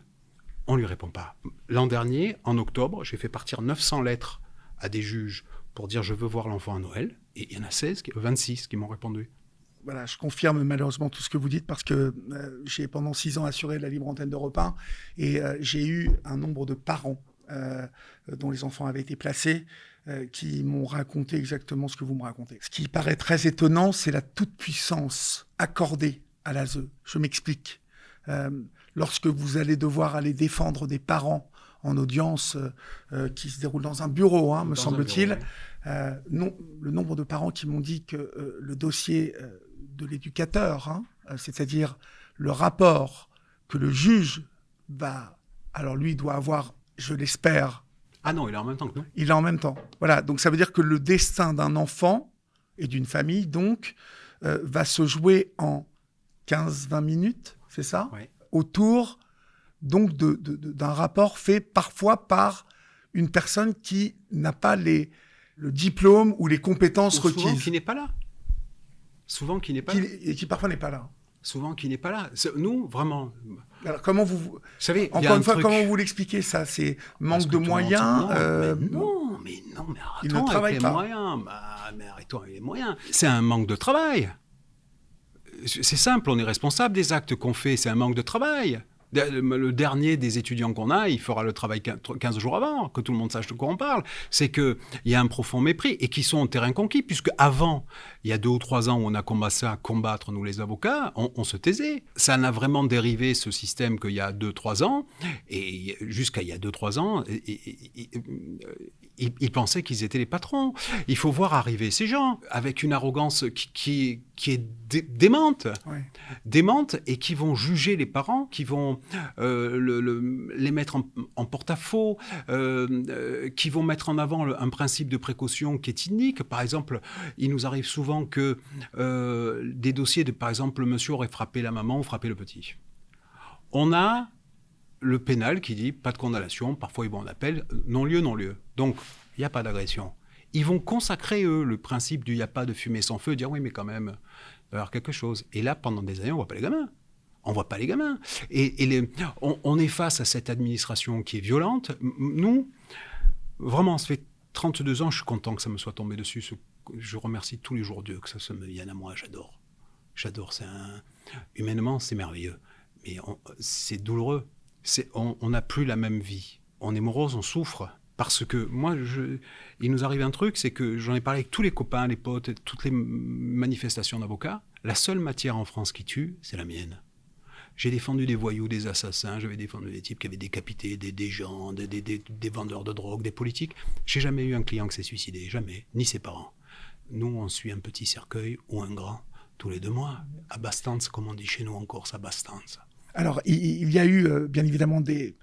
Speaker 1: on ne lui répond pas. L'an dernier, en octobre, j'ai fait partir 900 lettres à des juges pour dire je veux voir l'enfant à Noël, et il y en a 26 qui m'ont répondu.
Speaker 2: Voilà, je confirme malheureusement tout ce que vous dites parce que j'ai pendant 6 ans assuré la libre antenne d'Europe 1 et j'ai eu un nombre de parents dont les enfants avaient été placés qui m'ont raconté exactement ce que vous me racontez. Ce qui paraît très étonnant, c'est la toute-puissance accordée à l'ASE. Je m'explique. Lorsque vous allez devoir aller défendre des parents en audience qui se déroule dans un bureau, me semble-t-il, non, le nombre de parents qui m'ont dit que le dossier de l'éducateur, c'est-à-dire le rapport que le juge va... Alors lui, il doit avoir, je l'espère...
Speaker 1: Ah non, il est en même temps que nous.
Speaker 2: Il est en même temps. Voilà, donc ça veut dire que le destin d'un enfant et d'une famille, donc, va se jouer en 15-20 minutes, c'est ça ?
Speaker 1: Oui.
Speaker 2: Autour, donc, d'un rapport fait parfois par une personne qui n'a pas le diplôme ou les compétences
Speaker 1: Ou souvent
Speaker 2: requises.
Speaker 1: qui n'est pas là. Souvent qui n'est pas là.
Speaker 2: Et qui parfois n'est pas là.
Speaker 1: Souvent qui n'est pas là. Nous, vraiment...
Speaker 2: Alors, comment vous...
Speaker 1: Vous savez, il y a
Speaker 2: Encore
Speaker 1: un
Speaker 2: une fois,
Speaker 1: truc-
Speaker 2: comment vous l'expliquez ça? C'est manque
Speaker 1: Parce que
Speaker 2: de
Speaker 1: tout le monde
Speaker 2: moyens
Speaker 1: Non, mais
Speaker 2: Ils ne
Speaker 1: arrêtons
Speaker 2: travaillent
Speaker 1: avec les
Speaker 2: pas.
Speaker 1: moyens. Mais arrêtons avec les moyens. C'est un manque de travail. C'est simple, on est responsable des actes qu'on fait, c'est un manque de travail. Le dernier des étudiants qu'on a, il fera le travail 15 jours avant, que tout le monde sache de quoi on parle. C'est qu'il y a un profond mépris et qui sont en terrain conquis, puisque avant, il y a 2 ou 3 ans où on a commencé à combattre, nous les avocats, on se taisait. Ça n'a vraiment dérivé, ce système, qu'il y a 2-3 ans, et jusqu'à il y a 2-3 ans, ils pensaient qu'ils étaient les patrons. Il faut voir arriver ces gens avec une arrogance qui est démente.
Speaker 2: Ouais.
Speaker 1: Démente et qui vont juger les parents, qui vont les mettre en porte-à-faux, qui vont mettre en avant un principe de précaution qui est inique. Par exemple, il nous arrive souvent que des dossiers de, par exemple, le monsieur aurait frappé la maman ou frappé le petit. On a le pénal qui dit pas de condamnation, parfois ils vont en appel, non-lieu, non-lieu. Donc, il n'y a pas d'agression. Ils vont consacrer, eux, le principe du « il n'y a pas de fumée sans feu », dire « oui, mais quand même, il va y avoir quelque chose ». Et là, pendant des années, on ne voit pas les gamins. On ne voit pas les gamins. On est face à cette administration qui est violente. Nous, vraiment, ça fait 32 ans, je suis content que ça me soit tombé dessus. Je remercie tous les jours Dieu que ça se me vienne à moi, j'adore. J'adore, humainement, c'est merveilleux. Mais c'est douloureux. On n'a plus la même vie. On est morose, on souffre. Parce que moi, il nous arrive un truc, c'est que j'en ai parlé avec tous les copains, les potes, toutes les manifestations d'avocats. La seule matière en France qui tue, c'est la mienne. J'ai défendu des voyous, des assassins, j'avais défendu des types qui avaient décapité des gens, des vendeurs de drogue, des politiques. J'ai jamais eu un client qui s'est suicidé, jamais, ni ses parents. Nous, on suit un petit cercueil ou un grand tous les 2 mois. À Bastance, comme on dit chez nous en Corse, à Bastance.
Speaker 2: Alors, il y a eu, bien évidemment, des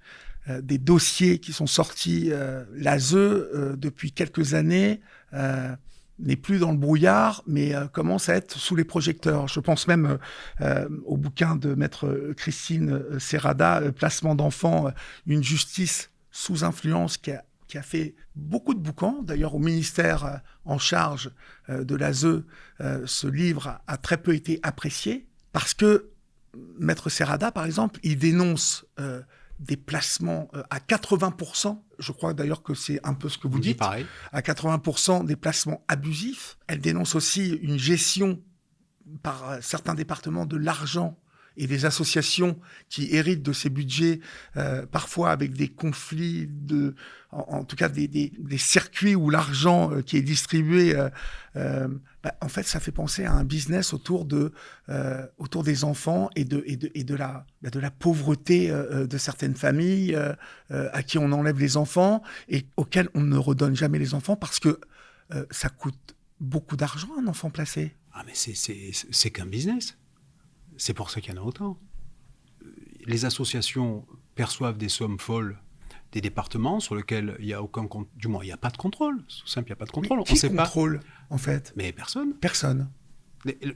Speaker 2: dossiers qui sont sortis. L'ASE, depuis quelques années, n'est plus dans le brouillard, mais commence à être sous les projecteurs. Je pense même au bouquin de maître Christine Serrada, Placement d'enfants, une justice sous influence, qui a fait beaucoup de bouquins. D'ailleurs, au ministère en charge de l'ASE, ce livre a très peu été apprécié, parce que maître Serrada, par exemple, il dénonce des placements à 80%. Je crois d'ailleurs que c'est un peu ce que vous dites.
Speaker 1: Pareil.
Speaker 2: À 80% des placements abusifs. Elle dénonce aussi une gestion par certains départements de l'argent et des associations qui héritent de ces budgets, parfois avec des conflits, en tout cas des circuits où l'argent qui est distribué, en fait, ça fait penser à un business autour des enfants et de la pauvreté de certaines familles à qui on enlève les enfants et auxquelles on ne redonne jamais les enfants parce que ça coûte beaucoup d'argent, un enfant placé.
Speaker 1: Ah, mais c'est qu'un business. C'est pour ça qu'il y en a autant. Les associations perçoivent des sommes folles des départements sur lesquels il n'y a aucun contrôle. Du moins, il n'y a pas de contrôle. C'est tout simple, il n'y a pas de contrôle.
Speaker 2: Mais qui contrôle, en fait?
Speaker 1: Mais personne.
Speaker 2: Personne.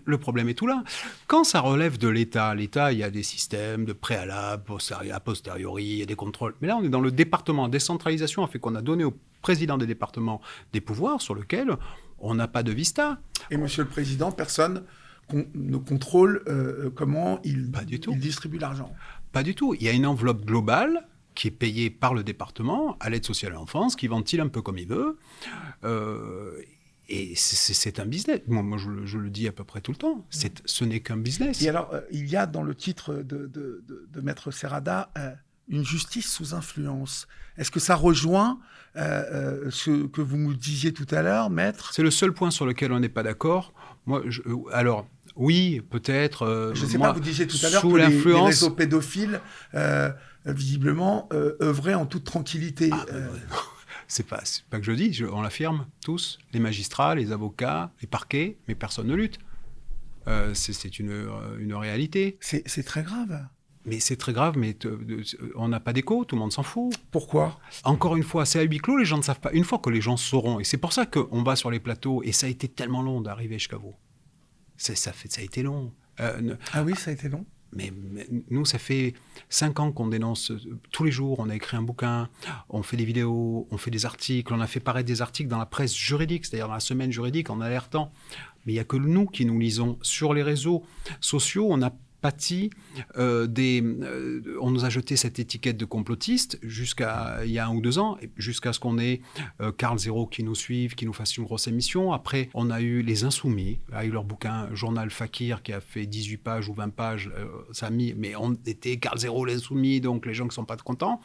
Speaker 1: Le problème est tout là. Quand ça relève de l'État, il y a des systèmes de préalable, a posteriori, il y a des contrôles. Mais là, on est dans le département. Décentralisation a fait qu'on a donné au président des départements des pouvoirs sur lesquels on n'a pas de vista.
Speaker 2: Et monsieur le président, personne ne contrôle comment il distribue l'argent.
Speaker 1: Pas du tout. Il y a une enveloppe globale qui est payée par le département à l'aide sociale à l'enfance, qui ventile un peu comme il veut. Et c'est un business. Moi je le dis à peu près tout le temps. Ce n'est qu'un business.
Speaker 2: Et alors, il y a dans le titre de maître Serrada une justice sous influence. Est-ce que ça rejoint ce que vous nous disiez tout à l'heure, maître?
Speaker 1: C'est le seul point sur lequel on n'est pas d'accord. Alors, oui, peut-être.
Speaker 2: Je ne sais pas, vous disiez tout à l'heure que les réseaux pédophiles, visiblement, œuvraient en toute tranquillité.
Speaker 1: C'est pas que je dis, on l'affirme tous, les magistrats, les avocats, les parquets, mais personne ne lutte. C'est une réalité.
Speaker 2: C'est très grave.
Speaker 1: Mais c'est très grave, mais on n'a pas d'écho, tout le monde s'en fout.
Speaker 2: Pourquoi?
Speaker 1: Encore une fois, c'est à huis clos, les gens ne savent pas. Une fois que les gens sauront, et c'est pour ça qu'on va sur les plateaux, et ça a été tellement long d'arriver jusqu'à vous. Ça a été long.
Speaker 2: Ah oui, ça a été long.
Speaker 1: Mais nous, ça fait 5 ans qu'on dénonce tous les jours. On a écrit un bouquin, on fait des vidéos, on fait des articles. On a fait paraître des articles dans la presse juridique, c'est-à-dire dans la semaine juridique, en alertant. Mais il n'y a que nous qui nous lisons. Sur les réseaux sociaux, on a pâti on nous a jeté cette étiquette de complotiste jusqu'à il y a 1 ou 2 ans, jusqu'à ce qu'on ait Carl Zéro qui nous suive, qui nous fasse une grosse émission. Après, on a eu les Insoumis, avec leur bouquin Journal Fakir qui a fait 18 pages ou 20 pages, ça a mis, mais on était Carl Zéro, les Insoumis, donc les gens qui ne sont pas contents.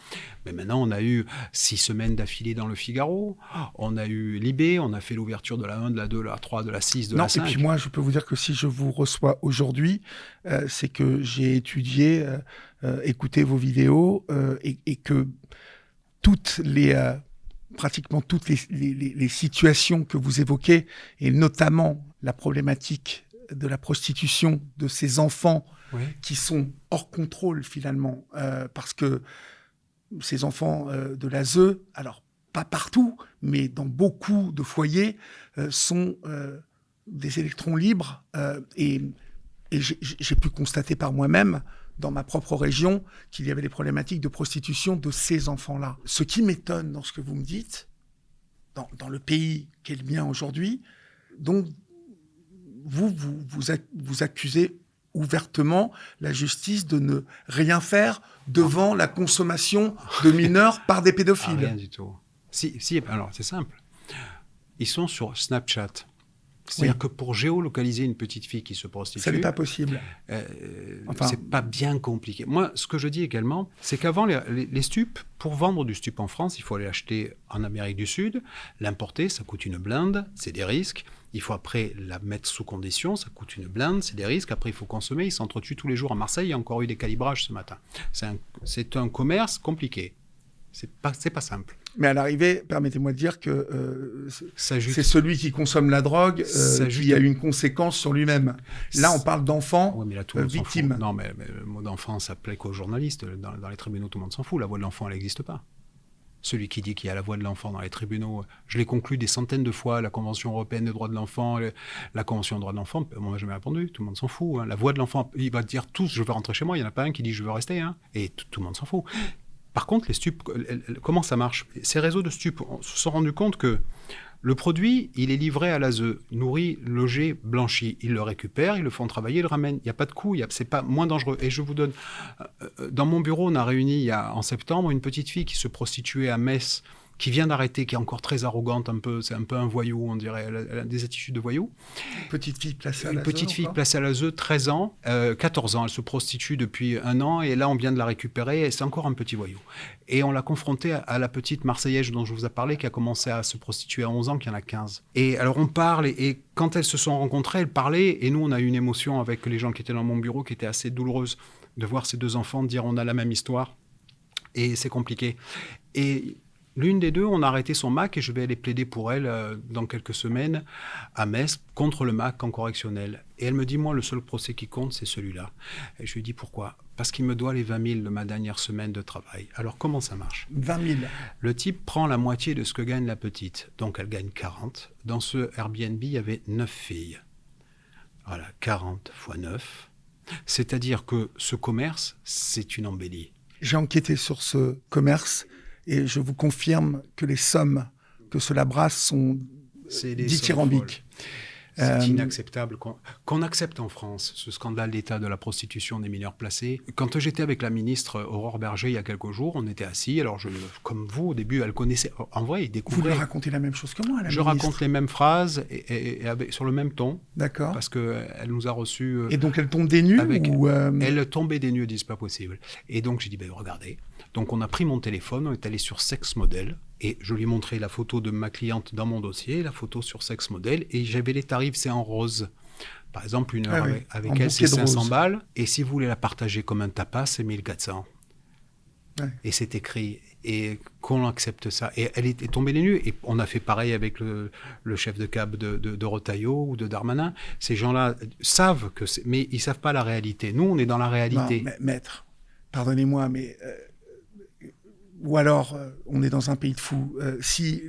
Speaker 1: Mais maintenant, on a eu 6 semaines d'affilée dans le Figaro, on a eu Libé, on a fait l'ouverture de la 1, de la 2, de la 3, de la 6, de la 5.
Speaker 2: Et puis moi, je peux vous dire que si je vous reçois aujourd'hui, c'est que j'ai étudié, écouté vos vidéos et que pratiquement toutes les situations que vous évoquez, et notamment la problématique de la prostitution de ces enfants qui sont hors contrôle finalement, parce que ces enfants de l'ASE, alors pas partout, mais dans beaucoup de foyers, sont des électrons libres et j'ai pu constater par moi-même, dans ma propre région, qu'il y avait des problématiques de prostitution de ces enfants-là. Ce qui m'étonne dans ce que vous me dites, dans le pays qu'est le mien aujourd'hui, donc vous accusez ouvertement la justice de ne rien faire devant la consommation de mineurs par des pédophiles.
Speaker 1: Rien du tout. Si, alors c'est simple. Ils sont sur Snapchat. C'est-à-dire que pour géolocaliser une petite fille qui se prostitue...
Speaker 2: Ça n'est pas possible.
Speaker 1: C'est pas bien compliqué. Moi, ce que je dis également, c'est qu'avant, les stupes, pour vendre du stup en France, il faut aller acheter en Amérique du Sud, l'importer, ça coûte une blinde, c'est des risques. Il faut après la mettre sous condition, ça coûte une blinde, c'est des risques. Après, il faut consommer, ils s'entretuent tous les jours. À Marseille, il y a encore eu des calibrages ce matin. C'est un commerce compliqué. C'est pas simple.
Speaker 2: Mais à l'arrivée, permettez-moi de dire que c'est celui qui consomme la drogue qui a une conséquence sur lui-même. Là, on parle d'enfants victimes.
Speaker 1: Non, mais le mot d'enfant, ça plaît qu'aux journalistes. Dans les tribunaux, tout le monde s'en fout. La voix de l'enfant, elle n'existe pas. Celui qui dit qu'il y a la voix de l'enfant dans les tribunaux, je l'ai conclu des centaines de fois, la Convention européenne des droits de l'enfant, la Convention des droits de l'enfant, on m'a jamais répondu, tout le monde s'en fout. Hein. La voix de l'enfant, il va dire tous, je veux rentrer chez moi, il n'y en a pas un qui dit je veux rester, hein. Et tout le monde s'en fout. Par contre, les stupes, comment ça marche? Ces réseaux de stupes, on se sont rendu compte que le produit, il est livré à l'ASE, nourri, logé, blanchi. Ils le récupèrent, ils le font travailler, ils le ramènent. Il n'y a pas de coût, c'est pas moins dangereux. Et je vous donne... Dans mon bureau, on a réuni en septembre une petite fille qui se prostituait à Metz, qui vient d'arrêter, qui est encore très arrogante, c'est un peu un voyou, on dirait, elle a des attitudes de voyou.
Speaker 2: Petite fille placée à
Speaker 1: l'ASE. Une petite fille placée à l'ASE, 13 ans, 14 ans, elle se prostitue depuis 1 an, et là on vient de la récupérer, et c'est encore un petit voyou. Et on l'a confrontée à la petite Marseillaise dont je vous ai parlé, qui a commencé à se prostituer à 11 ans, qui en a 15. Et alors on parle, et quand elles se sont rencontrées, elles parlaient, et nous on a eu une émotion avec les gens qui étaient dans mon bureau, qui était assez douloureuse, de voir ces 2 enfants dire on a la même histoire, et c'est compliqué. Et... l'une des 2, on a arrêté son MAC et je vais aller plaider pour elle dans quelques semaines à Metz contre le MAC en correctionnel. Et elle me dit, moi, le seul procès qui compte, c'est celui-là. Et je lui dis, pourquoi? Parce qu'il me doit les 20 000 de ma dernière semaine de travail. Alors, comment ça marche?
Speaker 2: 20 000.
Speaker 1: Le type prend la moitié de ce que gagne la petite. Donc, elle gagne 40. Dans ce Airbnb, il y avait 9 filles. Voilà, 40 fois 9. C'est-à-dire que ce commerce, c'est une embellie.
Speaker 2: J'ai enquêté sur ce commerce. Et je vous confirme que les sommes que cela brasse sont dithyrambiques.
Speaker 1: C'est inacceptable qu'on accepte en France ce scandale d'état de la prostitution des mineurs placés. Quand j'étais avec la ministre Aurore Berger il y a quelques jours, on était assis. Alors, comme vous, au début, elle connaissait. En vrai, il découvrait.
Speaker 2: Vous lui racontez la même chose que moi, la
Speaker 1: Je
Speaker 2: ministre.
Speaker 1: raconte les mêmes phrases et sur le même ton.
Speaker 2: D'accord.
Speaker 1: Parce qu'elle nous a reçus.
Speaker 2: Et donc, elle tombe des nues
Speaker 1: Elle tombait des nues, elle dit c'est pas possible. Et donc, j'ai dit, regardez. Donc, on a pris mon téléphone, on est allé sur Sex Model. Et je lui ai montré la photo de ma cliente dans mon dossier, la photo sur Sex Model, et j'avais les tarifs, c'est en rose. Par exemple, une heure avec elle, c'est 500 balles, et si vous voulez la partager comme un tapas, c'est 1400. Ouais. Et c'est écrit, et qu'on accepte ça. Et elle était tombée des nues, et on a fait pareil avec le chef de cab de Retailleau ou de Darmanin. Ces gens-là savent que c'est... Mais ils ne savent pas la réalité. Nous, on est dans la réalité.
Speaker 2: Non, maître, pardonnez-moi, mais... ou alors, on est dans un pays de fous. Si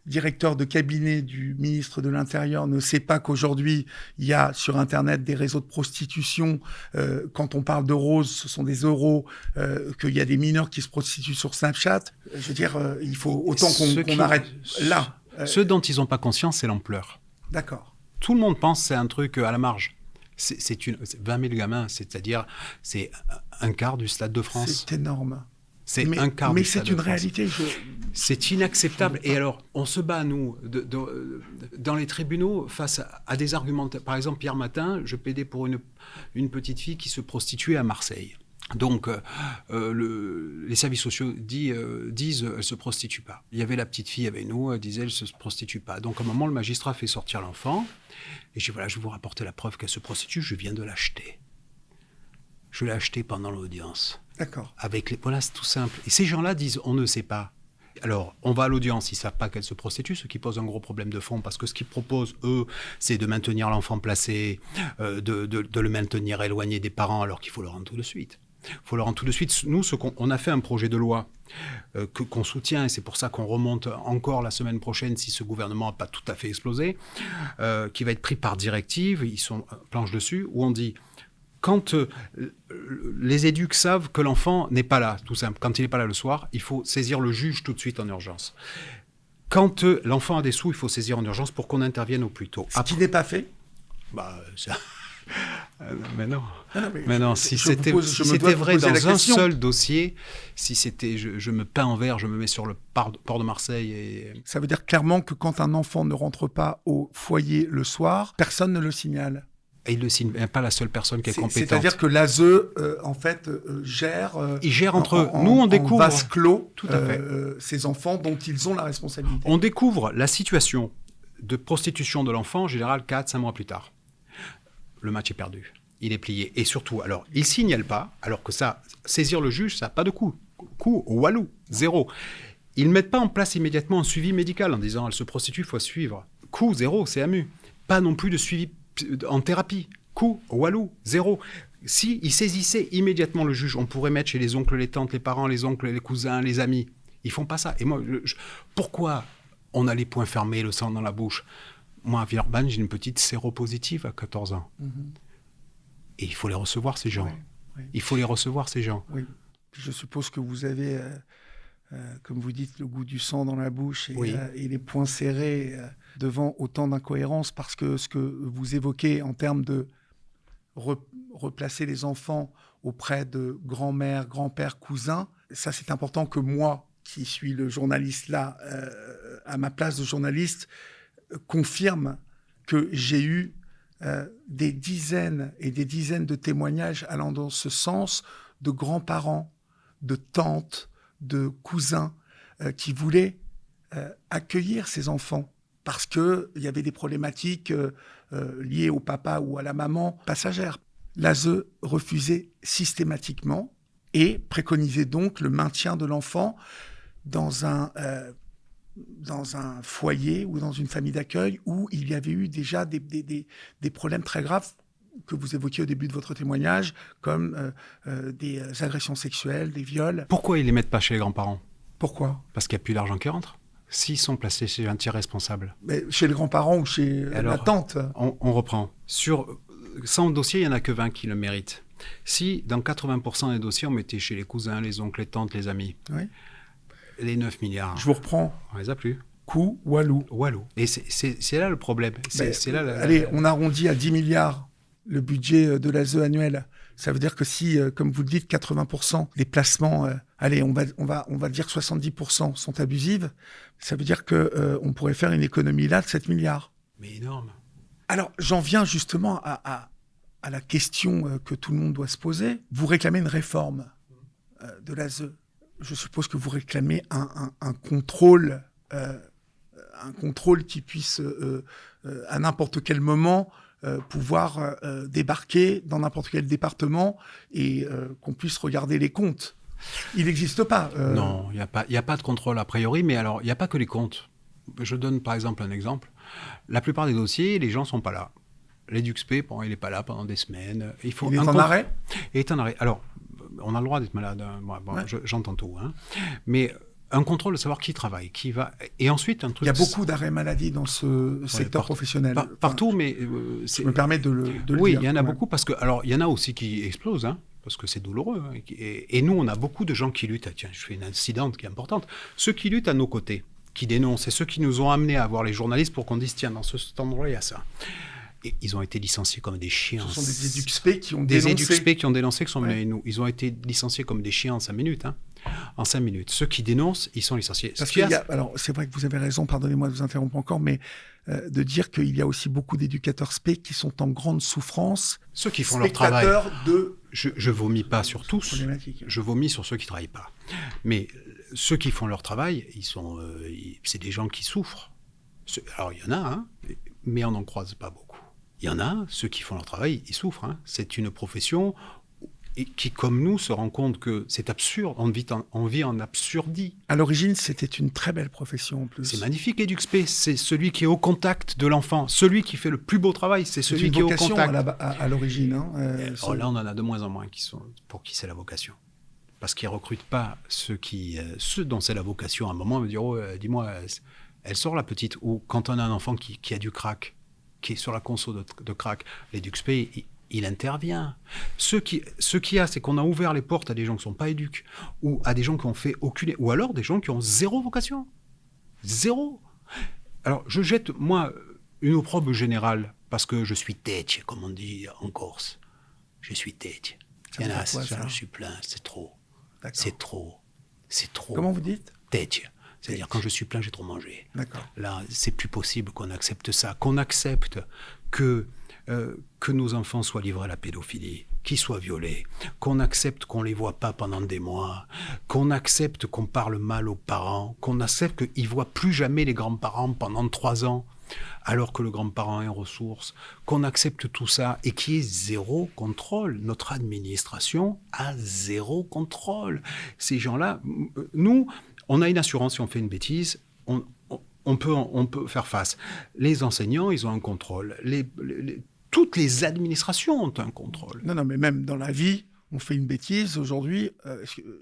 Speaker 2: directeur de cabinet du ministre de l'Intérieur ne sait pas qu'aujourd'hui, il y a sur Internet des réseaux de prostitution. Quand on parle de roses, ce sont des euros, qu'il y a des mineurs qui se prostituent sur Snapchat. Je veux dire, il faut autant qu'on arrête là.
Speaker 1: Ce dont ils n'ont pas conscience, c'est l'ampleur.
Speaker 2: D'accord.
Speaker 1: Tout le monde pense que c'est un truc à la marge. C'est 20 000 gamins, c'est-à-dire c'est un quart du Stade de France.
Speaker 2: C'est énorme.
Speaker 1: C'est un quart du Stade de France.
Speaker 2: Mais c'est une réalité.
Speaker 1: C'est inacceptable. Et alors, on se bat, nous, dans les tribunaux, face à des arguments. Par exemple, hier matin, je plaidais pour une petite fille qui se prostituait à Marseille. Donc, les services sociaux disent elle ne se prostitue pas. Il y avait la petite fille avec nous, elle disait elle ne se prostitue pas. Donc, à un moment, le magistrat fait sortir l'enfant. Et je dis voilà, je vais vous rapporter la preuve qu'elle se prostitue, je viens de l'acheter. Je l'ai acheté pendant l'audience.
Speaker 2: D'accord.
Speaker 1: Voilà, c'est tout simple. Et ces gens-là disent on ne sait pas. Alors, on va à l'audience, ils ne savent pas qu'elle se prostitue, ce qui pose un gros problème de fond, parce que ce qu'ils proposent, eux, c'est de maintenir l'enfant placé, de le maintenir éloigné des parents, alors qu'il faut le rendre tout de suite. Il faut le rendre tout de suite. Nous, on a fait un projet de loi qu'on soutient, et c'est pour ça qu'on remonte encore la semaine prochaine, si ce gouvernement n'a pas tout à fait explosé, qui va être pris par directive, ils sont planche dessus, où on dit... Quand les éducs savent que l'enfant n'est pas là, tout simple, quand il n'est pas là le soir, il faut saisir le juge tout de suite en urgence. Quand l'enfant a des sous, il faut saisir en urgence pour qu'on intervienne au plus tôt.
Speaker 2: Ce qui n'est pas fait.
Speaker 1: Mais non. Mais non, si c'était vrai dans un seul dossier, si c'était je me peins en vert, je me mets sur le port de Marseille et...
Speaker 2: Ça veut dire clairement que quand un enfant ne rentre pas au foyer le soir, personne ne le signale.
Speaker 1: Et il ne signe pas la seule personne qui est compétente.
Speaker 2: C'est-à-dire que l'ASE, en fait, gère...
Speaker 1: Ils gèrent entre eux. Nous, on découvre...
Speaker 2: En vase clos,
Speaker 1: tout à fait.
Speaker 2: Ces enfants dont ils ont la responsabilité.
Speaker 1: On découvre la situation de prostitution de l'enfant, en général, 4-5 mois plus tard. Le match est perdu. Il est plié. Et surtout, alors, il ne signale pas, alors que ça, saisir le juge, ça n'a pas de coût. Coût au walou, 0. Ils ne mettent pas en place immédiatement un suivi médical en disant « elle se prostitue, il faut suivre ». Coût, 0, c'est AMU. Pas non plus de suivi en thérapie, coût, walou, 0. Si ils saisissaient immédiatement le juge, on pourrait mettre chez les oncles, les tantes, les parents, les oncles, les cousins, les amis. Ils font pas ça. Et moi, pourquoi on a les poings fermés, le sang dans la bouche? Moi, à Villeurbanne, j'ai une petite séropositive à 14 ans. Et il faut les recevoir, ces gens. Oui. Il faut les recevoir, ces gens.
Speaker 2: Oui. Je suppose que vous avez, comme vous dites, le goût du sang dans la bouche et les poings serrés devant autant d'incohérences, parce que ce que vous évoquez en termes de replacer les enfants auprès de grand-mère, grand-père, cousins, ça c'est important que moi, qui suis le journaliste là, à ma place de journaliste, confirme que j'ai eu des dizaines et des dizaines de témoignages allant dans ce sens de grands-parents, de tantes, de cousins qui voulaient accueillir ces enfants parce qu'il y avait des problématiques liées au papa ou à la maman passagère. L'ASE refusait systématiquement et préconisait donc le maintien de l'enfant dans un foyer ou dans une famille d'accueil où il y avait eu déjà des problèmes très graves que vous évoquiez au début de votre témoignage, comme des agressions sexuelles, des viols.
Speaker 1: Pourquoi ils ne les mettent pas chez les grands-parents?
Speaker 2: Pourquoi?
Speaker 1: Parce qu'il n'y a plus d'argent qui rentre. S'ils sont placés chez un tiers responsable.
Speaker 2: Mais chez les grands-parents ou chez la tante?
Speaker 1: On reprend. Sur 100 dossiers, il n'y en a que 20 qui le méritent. Si, dans 80% des dossiers, on mettait chez les cousins, les oncles, les tantes, les amis, les 9 milliards...
Speaker 2: Je vous reprends.
Speaker 1: On les a plus.
Speaker 2: Coût, walou.
Speaker 1: Walou. Et c'est là le problème.
Speaker 2: Allez, on arrondit à 10 milliards le budget de l'ASE annuel. Ça veut dire que si, comme vous le dites, 80% des placements, allez, on va dire 70% sont abusifs, ça veut dire qu'on pourrait faire une économie là de 7 milliards.
Speaker 1: Mais énorme.
Speaker 2: Alors, j'en viens justement à la question que tout le monde doit se poser. Vous réclamez une réforme de l'ASE. Je suppose que vous réclamez un contrôle qui puisse, à n'importe quel moment, pouvoir débarquer dans n'importe quel département et qu'on puisse regarder les comptes. Il n'existe pas.
Speaker 1: Non, il n'y a pas de contrôle a priori, mais alors, il n'y a pas que les comptes. Je donne par exemple un exemple. La plupart des dossiers, les gens ne sont pas là. L'EduxP, bon, il n'est pas là pendant des semaines.
Speaker 2: Il est en arrêt ?
Speaker 1: Il est en arrêt. Alors, on a le droit d'être malade. J'entends tout. Hein. Mais un contrôle de savoir qui travaille, qui va... Et ensuite, un truc...
Speaker 2: Il y a beaucoup d'arrêts maladie dans ce secteur professionnel.
Speaker 1: Partout, mais...
Speaker 2: je me permets de le dire.
Speaker 1: Oui, il y en a beaucoup, parce que... Alors, il y en a aussi qui explosent, hein, parce que c'est douloureux. Hein, et nous, on a beaucoup de gens qui luttent. Ah, tiens, je fais une incidente qui est importante. Ceux qui luttent à nos côtés, qui dénoncent, c'est ceux qui nous ont amenés à voir les journalistes pour qu'on dise, tiens, dans cet endroit, il y a ça. Et ils ont été licenciés comme des chiens.
Speaker 2: Ce sont des EduxP qui ont
Speaker 1: des
Speaker 2: dénoncé.
Speaker 1: Des EduxP qui ont dénoncé, qui sont venus avec nous. Ils ont été licenciés comme des chiens en 5 minutes. Hein. En 5 minutes. Ceux qui dénoncent, ils sont licenciés.
Speaker 2: Alors, c'est vrai que vous avez raison, pardonnez-moi de vous interrompre encore, mais de dire qu'il y a aussi beaucoup d'éducateurs spé qui sont en grande souffrance.
Speaker 1: Ceux qui font leur travail. Je vomis pas sur tous. Je vomis sur ceux qui ne travaillent pas. Mais ceux qui font leur travail, c'est des gens qui souffrent. Alors, il y en a, hein, mais on n'en croise pas beaucoup. Il y en a, ceux qui font leur travail, ils souffrent. Hein. C'est une profession qui, comme nous, se rend compte que c'est absurde. On vit en absurdie.
Speaker 2: À l'origine, c'était une très belle profession en plus.
Speaker 1: C'est magnifique, EduxP. C'est celui qui est au contact de l'enfant. Celui qui fait le plus beau travail, c'est celui qui est au contact.
Speaker 2: À l'origine. Hein,
Speaker 1: alors là, on en a de moins en moins pour qui c'est la vocation. Parce qu'ils ne recrutent pas ceux dont c'est la vocation. À un moment, on va dire, oh, dis-moi, elle sort la petite. Ou quand on a un enfant qui a du crack, qui est sur la conso de crack, l'EduxP, il intervient. Ce qu'il y a, c'est qu'on a ouvert les portes à des gens qui ne sont pas éduques, ou à des gens qui ont fait aucune... Ou alors des gens qui ont zéro vocation. Zéro. Alors, je jette, moi, une opprobre générale, parce que je suis tête, comme on dit en Corse. Je suis tête. Il y en a, je suis plein, c'est trop. C'est trop. C'est trop.
Speaker 2: Comment vous dites ?
Speaker 1: Tête. C'est-à-dire, quand je suis plein, j'ai trop mangé.
Speaker 2: D'accord.
Speaker 1: Là, c'est plus possible qu'on accepte ça. Qu'on accepte que nos enfants soient livrés à la pédophilie, qu'ils soient violés, qu'on accepte qu'on ne les voit pas pendant des mois, qu'on accepte qu'on parle mal aux parents, qu'on accepte qu'ils ne voient plus jamais les grands-parents pendant 3 ans, alors que le grand-parent est en ressources, qu'on accepte tout ça et qu'il y ait zéro contrôle. Notre administration a zéro contrôle. Ces gens-là, nous... On a une assurance si on fait une bêtise, on peut faire face. Les enseignants, ils ont un contrôle. Toutes les administrations ont un contrôle.
Speaker 2: Non, mais même dans la vie, on fait une bêtise. Aujourd'hui,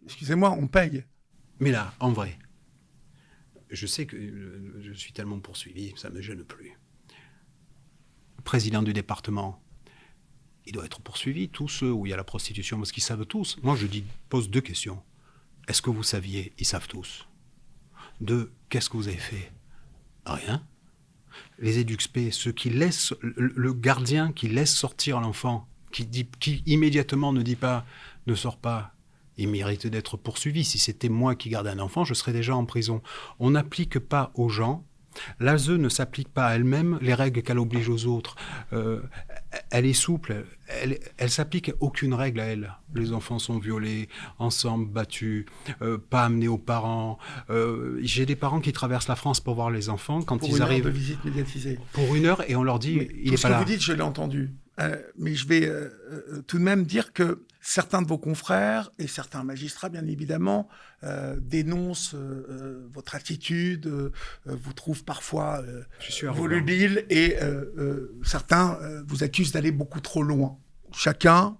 Speaker 2: excusez-moi, on paye.
Speaker 1: Mais là, en vrai, je sais que je suis tellement poursuivi, ça ne me gêne plus. Le président du département, il doit être poursuivi. Tous ceux où il y a la prostitution, parce qu'ils savent tous. Moi, pose 2 questions. Est-ce que vous saviez? Ils savent tous. 2, qu'est-ce que vous avez fait? Rien. Les EduxP, ceux qui laissent, le gardien qui laisse sortir l'enfant, qui immédiatement ne dit pas, ne sort pas, il mérite d'être poursuivi. Si c'était moi qui gardais un enfant, je serais déjà en prison. On n'applique pas aux gens. L'ASE ne s'applique pas à elle-même les règles qu'elle oblige aux autres. Elle est souple, elle s'applique aucune règle à elle. Les enfants sont violés, ensemble, battus, pas amenés aux parents. J'ai des parents qui traversent la France pour voir les enfants quand ils arrivent.
Speaker 2: Pour une heure de visite médiatisée.
Speaker 1: Pour 1 heure, et on leur dit, il n'est pas là.
Speaker 2: Ce que vous dites, je l'ai entendu. Mais je vais tout de même dire que certains de vos confrères et certains magistrats, bien évidemment, dénoncent votre attitude, vous trouvent parfois volubile et certains vous accusent d'aller beaucoup trop loin. Chacun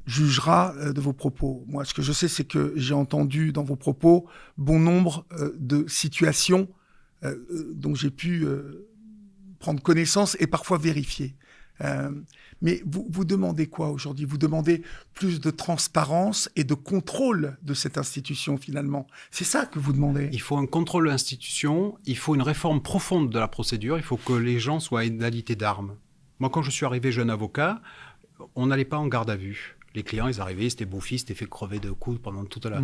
Speaker 2: jugera de vos propos. Moi, ce que je sais, c'est que j'ai entendu dans vos propos bon nombre de situations dont j'ai pu prendre connaissance et parfois vérifier. Mais vous demandez quoi aujourd'hui? Vous demandez plus de transparence et de contrôle de cette institution, finalement. C'est ça que vous demandez.
Speaker 1: Il faut un contrôle de l'institution, il faut une réforme profonde de la procédure, il faut que les gens soient à égalité d'armes. Moi, quand je suis arrivé jeune avocat, on n'allait pas en garde à vue. Les clients, ils arrivaient, c'était bouffi, c'était fait crever de coups pendant toute la...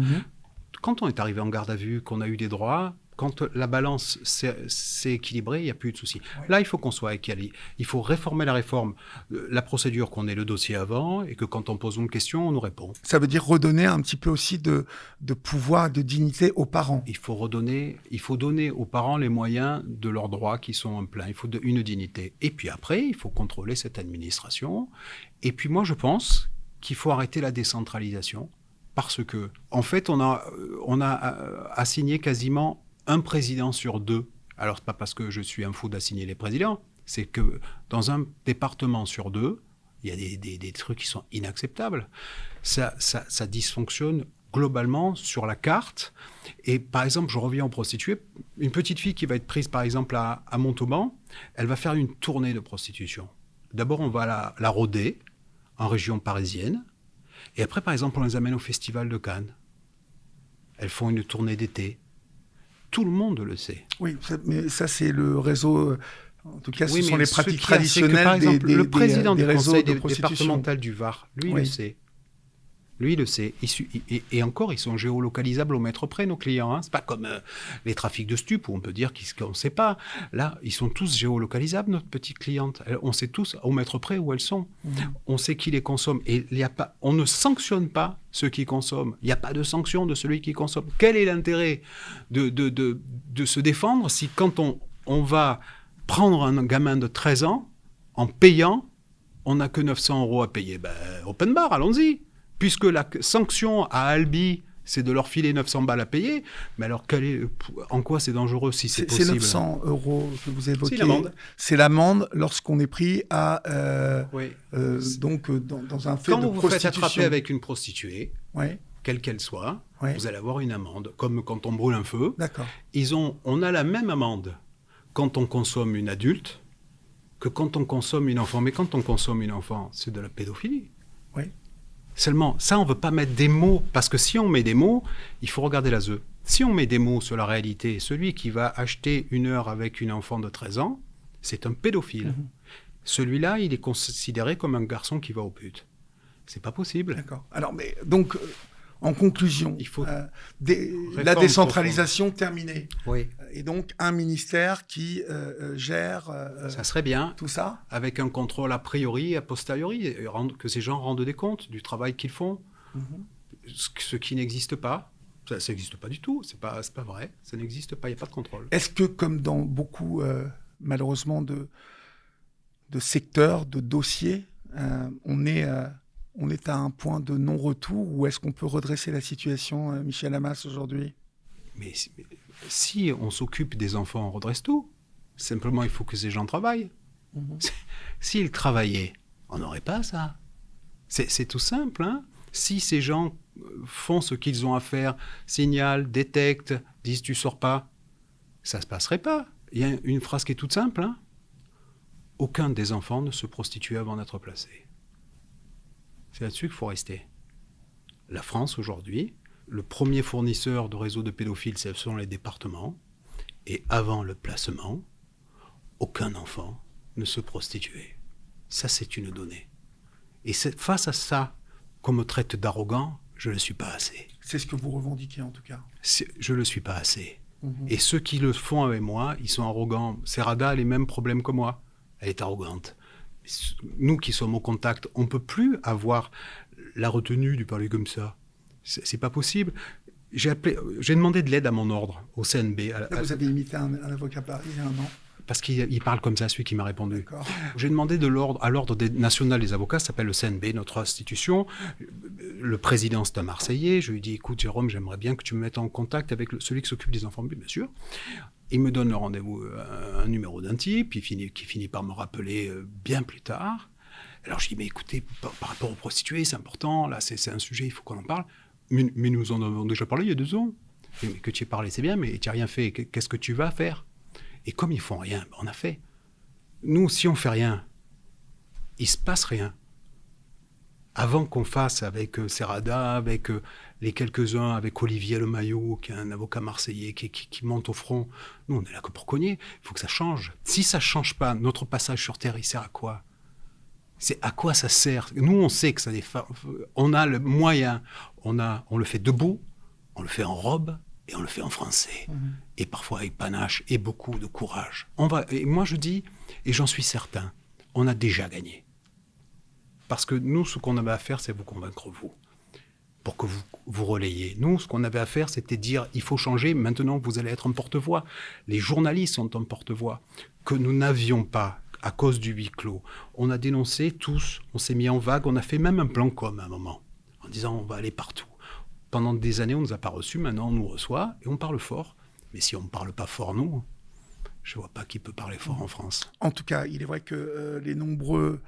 Speaker 1: Quand on est arrivé en garde à vue, qu'on a eu des droits... Quand la balance s'est équilibrée, il n'y a plus de soucis. Oui. Là, il faut qu'on soit équilibré. Il faut réformer la procédure, qu'on ait le dossier avant, et que quand on pose une question, on nous répond.
Speaker 2: Ça veut dire redonner un petit peu aussi de pouvoir, de dignité aux parents.
Speaker 1: Il faut donner aux parents les moyens de leurs droits qui sont en plein. Il faut une dignité. Et puis après, il faut contrôler cette administration. Et puis moi, je pense qu'il faut arrêter la décentralisation, parce que, en fait, on a assigné quasiment un président sur 2. Alors, c'est pas parce que je suis un fou d'assigner les présidents, c'est que dans un département sur 2, il y a des trucs qui sont inacceptables. Ça dysfonctionne globalement sur la carte. Et par exemple, je reviens aux prostituées. Une petite fille qui va être prise, par exemple, à Montauban, elle va faire une tournée de prostitution. D'abord, on va la rôder en région parisienne. Et après, par exemple, on les amène au Festival de Cannes. Elles font une tournée d'été. Tout le monde le sait.
Speaker 2: Oui, mais ça, c'est le réseau... En tout cas,
Speaker 1: oui,
Speaker 2: ce sont les pratiques traditionnelles
Speaker 1: que, par exemple, le président
Speaker 2: des
Speaker 1: du
Speaker 2: réseaux
Speaker 1: conseil
Speaker 2: de prostitution.
Speaker 1: départemental du Var, lui, le sait. Lui, il le sait. Et encore, ils sont géolocalisables au mètre près, nos clients. Hein. Ce n'est pas comme les trafics de stupes où on peut dire qu'on ne sait pas. Là, ils sont tous géolocalisables, notre petite cliente. On sait tous au mètre près où elles sont. On sait qui les consomme. Et on ne sanctionne pas ceux qui consomment. Il n'y a pas de sanction de celui qui consomme. Quel est l'intérêt de se défendre si quand on va prendre un gamin de 13 ans, en payant, on n'a que 900 € à payer? Open bar, allons-y. Puisque la sanction à Albi, c'est de leur filer 900 balles à payer, mais alors en quoi c'est dangereux si c'est possible?
Speaker 2: C'est 900 € que vous évoquez.
Speaker 1: C'est l'amende.
Speaker 2: C'est l'amende lorsqu'on est pris à
Speaker 1: oui.
Speaker 2: donc dans un fait de prostitution.
Speaker 1: Quand vous vous faites attraper avec une prostituée,
Speaker 2: oui.
Speaker 1: quelle qu'elle soit,
Speaker 2: oui.
Speaker 1: vous allez avoir une amende, comme quand on brûle un feu.
Speaker 2: D'accord.
Speaker 1: On a la même amende quand on consomme une adulte que quand on consomme une enfant. Mais quand on consomme une enfant, c'est de la pédophilie.
Speaker 2: Oui.
Speaker 1: Seulement, ça, on ne veut pas mettre des mots, parce que si on met des mots, il faut regarder la ZEU. Si on met des mots sur la réalité, celui qui va acheter une heure avec une enfant de 13 ans, c'est un pédophile. Mmh. Celui-là, il est considéré comme un garçon qui va aux putes. C'est pas possible.
Speaker 2: D'accord. Alors, mais donc, en conclusion,
Speaker 1: il faut
Speaker 2: la décentralisation terminée.
Speaker 1: Oui.
Speaker 2: Et donc, un ministère qui gère
Speaker 1: ça serait bien,
Speaker 2: tout ça.
Speaker 1: Avec un contrôle a priori et a posteriori, que ces gens rendent des comptes du travail qu'ils font. Ce qui n'existe pas. Ça n'existe pas du tout. C'est pas vrai. Ça n'existe pas. Il n'y a pas de contrôle.
Speaker 2: Est-ce que, comme dans beaucoup, malheureusement, de secteurs, de dossiers, on est à un point de non-retour, ou est-ce qu'on peut redresser la situation, Michel Hammas, aujourd'hui?
Speaker 1: Mais si on s'occupe des enfants, on redresse tout. Simplement, il faut que ces gens travaillent. S'ils travaillaient, on n'aurait pas ça. C'est tout simple. Hein. Si ces gens font ce qu'ils ont à faire, signalent, détectent, disent « tu sors pas », ça ne se passerait pas. Il y a une phrase qui est toute simple. Hein. Aucun des enfants ne se prostitue avant d'être placé. C'est là-dessus qu'il faut rester. La France, aujourd'hui, le premier fournisseur de réseau de pédophiles, ce sont les départements. Et avant le placement, aucun enfant ne se prostituait. Ça, c'est une donnée. Et face à ça, qu'on me traite d'arrogant, je ne le suis pas assez.
Speaker 2: C'est ce que vous revendiquez, en tout cas.
Speaker 1: Je ne le suis pas assez. Et ceux qui le font avec moi, ils sont arrogants. Serrada a les mêmes problèmes que moi. Elle est arrogante. Nous qui sommes au contact, on ne peut plus avoir la retenue du parler comme ça. C'est pas possible. J'ai demandé de l'aide à mon ordre, au CNB.
Speaker 2: Vous avez imité un avocat parisien, non?
Speaker 1: Parce qu'il parle comme ça, celui qui m'a répondu.
Speaker 2: D'accord.
Speaker 1: J'ai demandé à l'ordre national des avocats, ça s'appelle le CNB, notre institution. Le président, c'est un Marseillais. Je lui dis, écoute, Jérôme, j'aimerais bien que tu me mettes en contact avec celui qui s'occupe des enfants, bien sûr. Il me donne le rendez-vous, un numéro d'un type, qui finit par me rappeler bien plus tard. Alors je dis, mais écoutez, par rapport aux prostituées, c'est important, là, c'est un sujet, il faut qu'on en parle. Mais nous en avons déjà parlé il y a 2 ans. Mais que tu aies parlé, c'est bien, mais tu n'as rien fait. Qu'est-ce que tu vas faire? Et comme ils font rien, on a fait. Nous, si on fait rien, il se passe rien. Avant qu'on fasse avec Serrada, avec les quelques-uns, avec Olivier Lemaillot, qui est un avocat marseillais qui monte au front, nous, on est là que pour cogner. Il faut que ça change. Si ça ne change pas, notre passage sur Terre, il sert à quoi? C'est à quoi ça sert? Nous, on sait que ça on a le moyen. On le fait debout, on le fait en robe et on le fait en français. Et parfois avec panache et beaucoup de courage. Et moi, je dis, et j'en suis certain, on a déjà gagné. Parce que nous, ce qu'on avait à faire, c'est vous convaincre, vous, pour que vous relayiez. Nous, ce qu'on avait à faire, c'était dire, il faut changer, maintenant vous allez être un porte-voix. Les journalistes sont un porte-voix que nous n'avions pas à cause du huis clos. On a dénoncé tous, on s'est mis en vague, on a fait même un plan com à un moment, en disant on va aller partout. Pendant des années, on ne nous a pas reçus, maintenant on nous reçoit et on parle fort. Mais si on ne parle pas fort, nous, je ne vois pas qui peut parler fort en France.
Speaker 2: En tout cas, il est vrai que les nombreux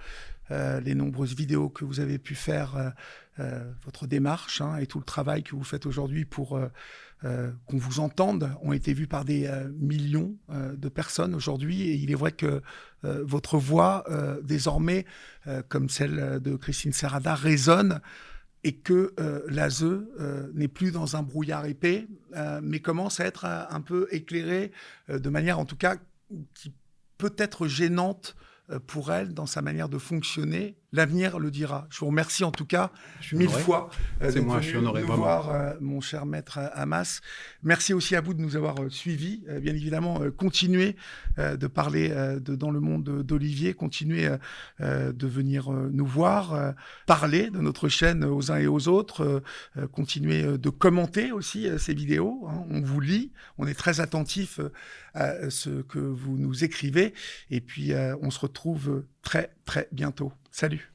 Speaker 2: les nombreuses vidéos que vous avez pu faire, votre démarche et tout le travail que vous faites aujourd'hui pour qu'on vous entende ont été vus par des millions de personnes aujourd'hui. Et il est vrai que votre voix, désormais, comme celle de Christine Serrada, résonne et que l'ASE n'est plus dans un brouillard épais, mais commence à être un peu éclairée de manière, en tout cas, qui peut être gênante pour elle dans sa manière de fonctionner. L'avenir le dira. Je vous remercie en tout cas mille fois
Speaker 1: C'est moi, je suis honoré,
Speaker 2: nous
Speaker 1: vraiment.
Speaker 2: voir, mon cher maître Hamas. Merci aussi à vous de nous avoir suivis. Bien évidemment, continuez de parler dans le monde d'Olivier, continuez de venir nous voir, parler de notre chaîne aux uns et aux autres, continuez de commenter aussi ces vidéos. On vous lit, on est très attentif à ce que vous nous écrivez. Et puis, on se retrouve très, très bientôt. Salut.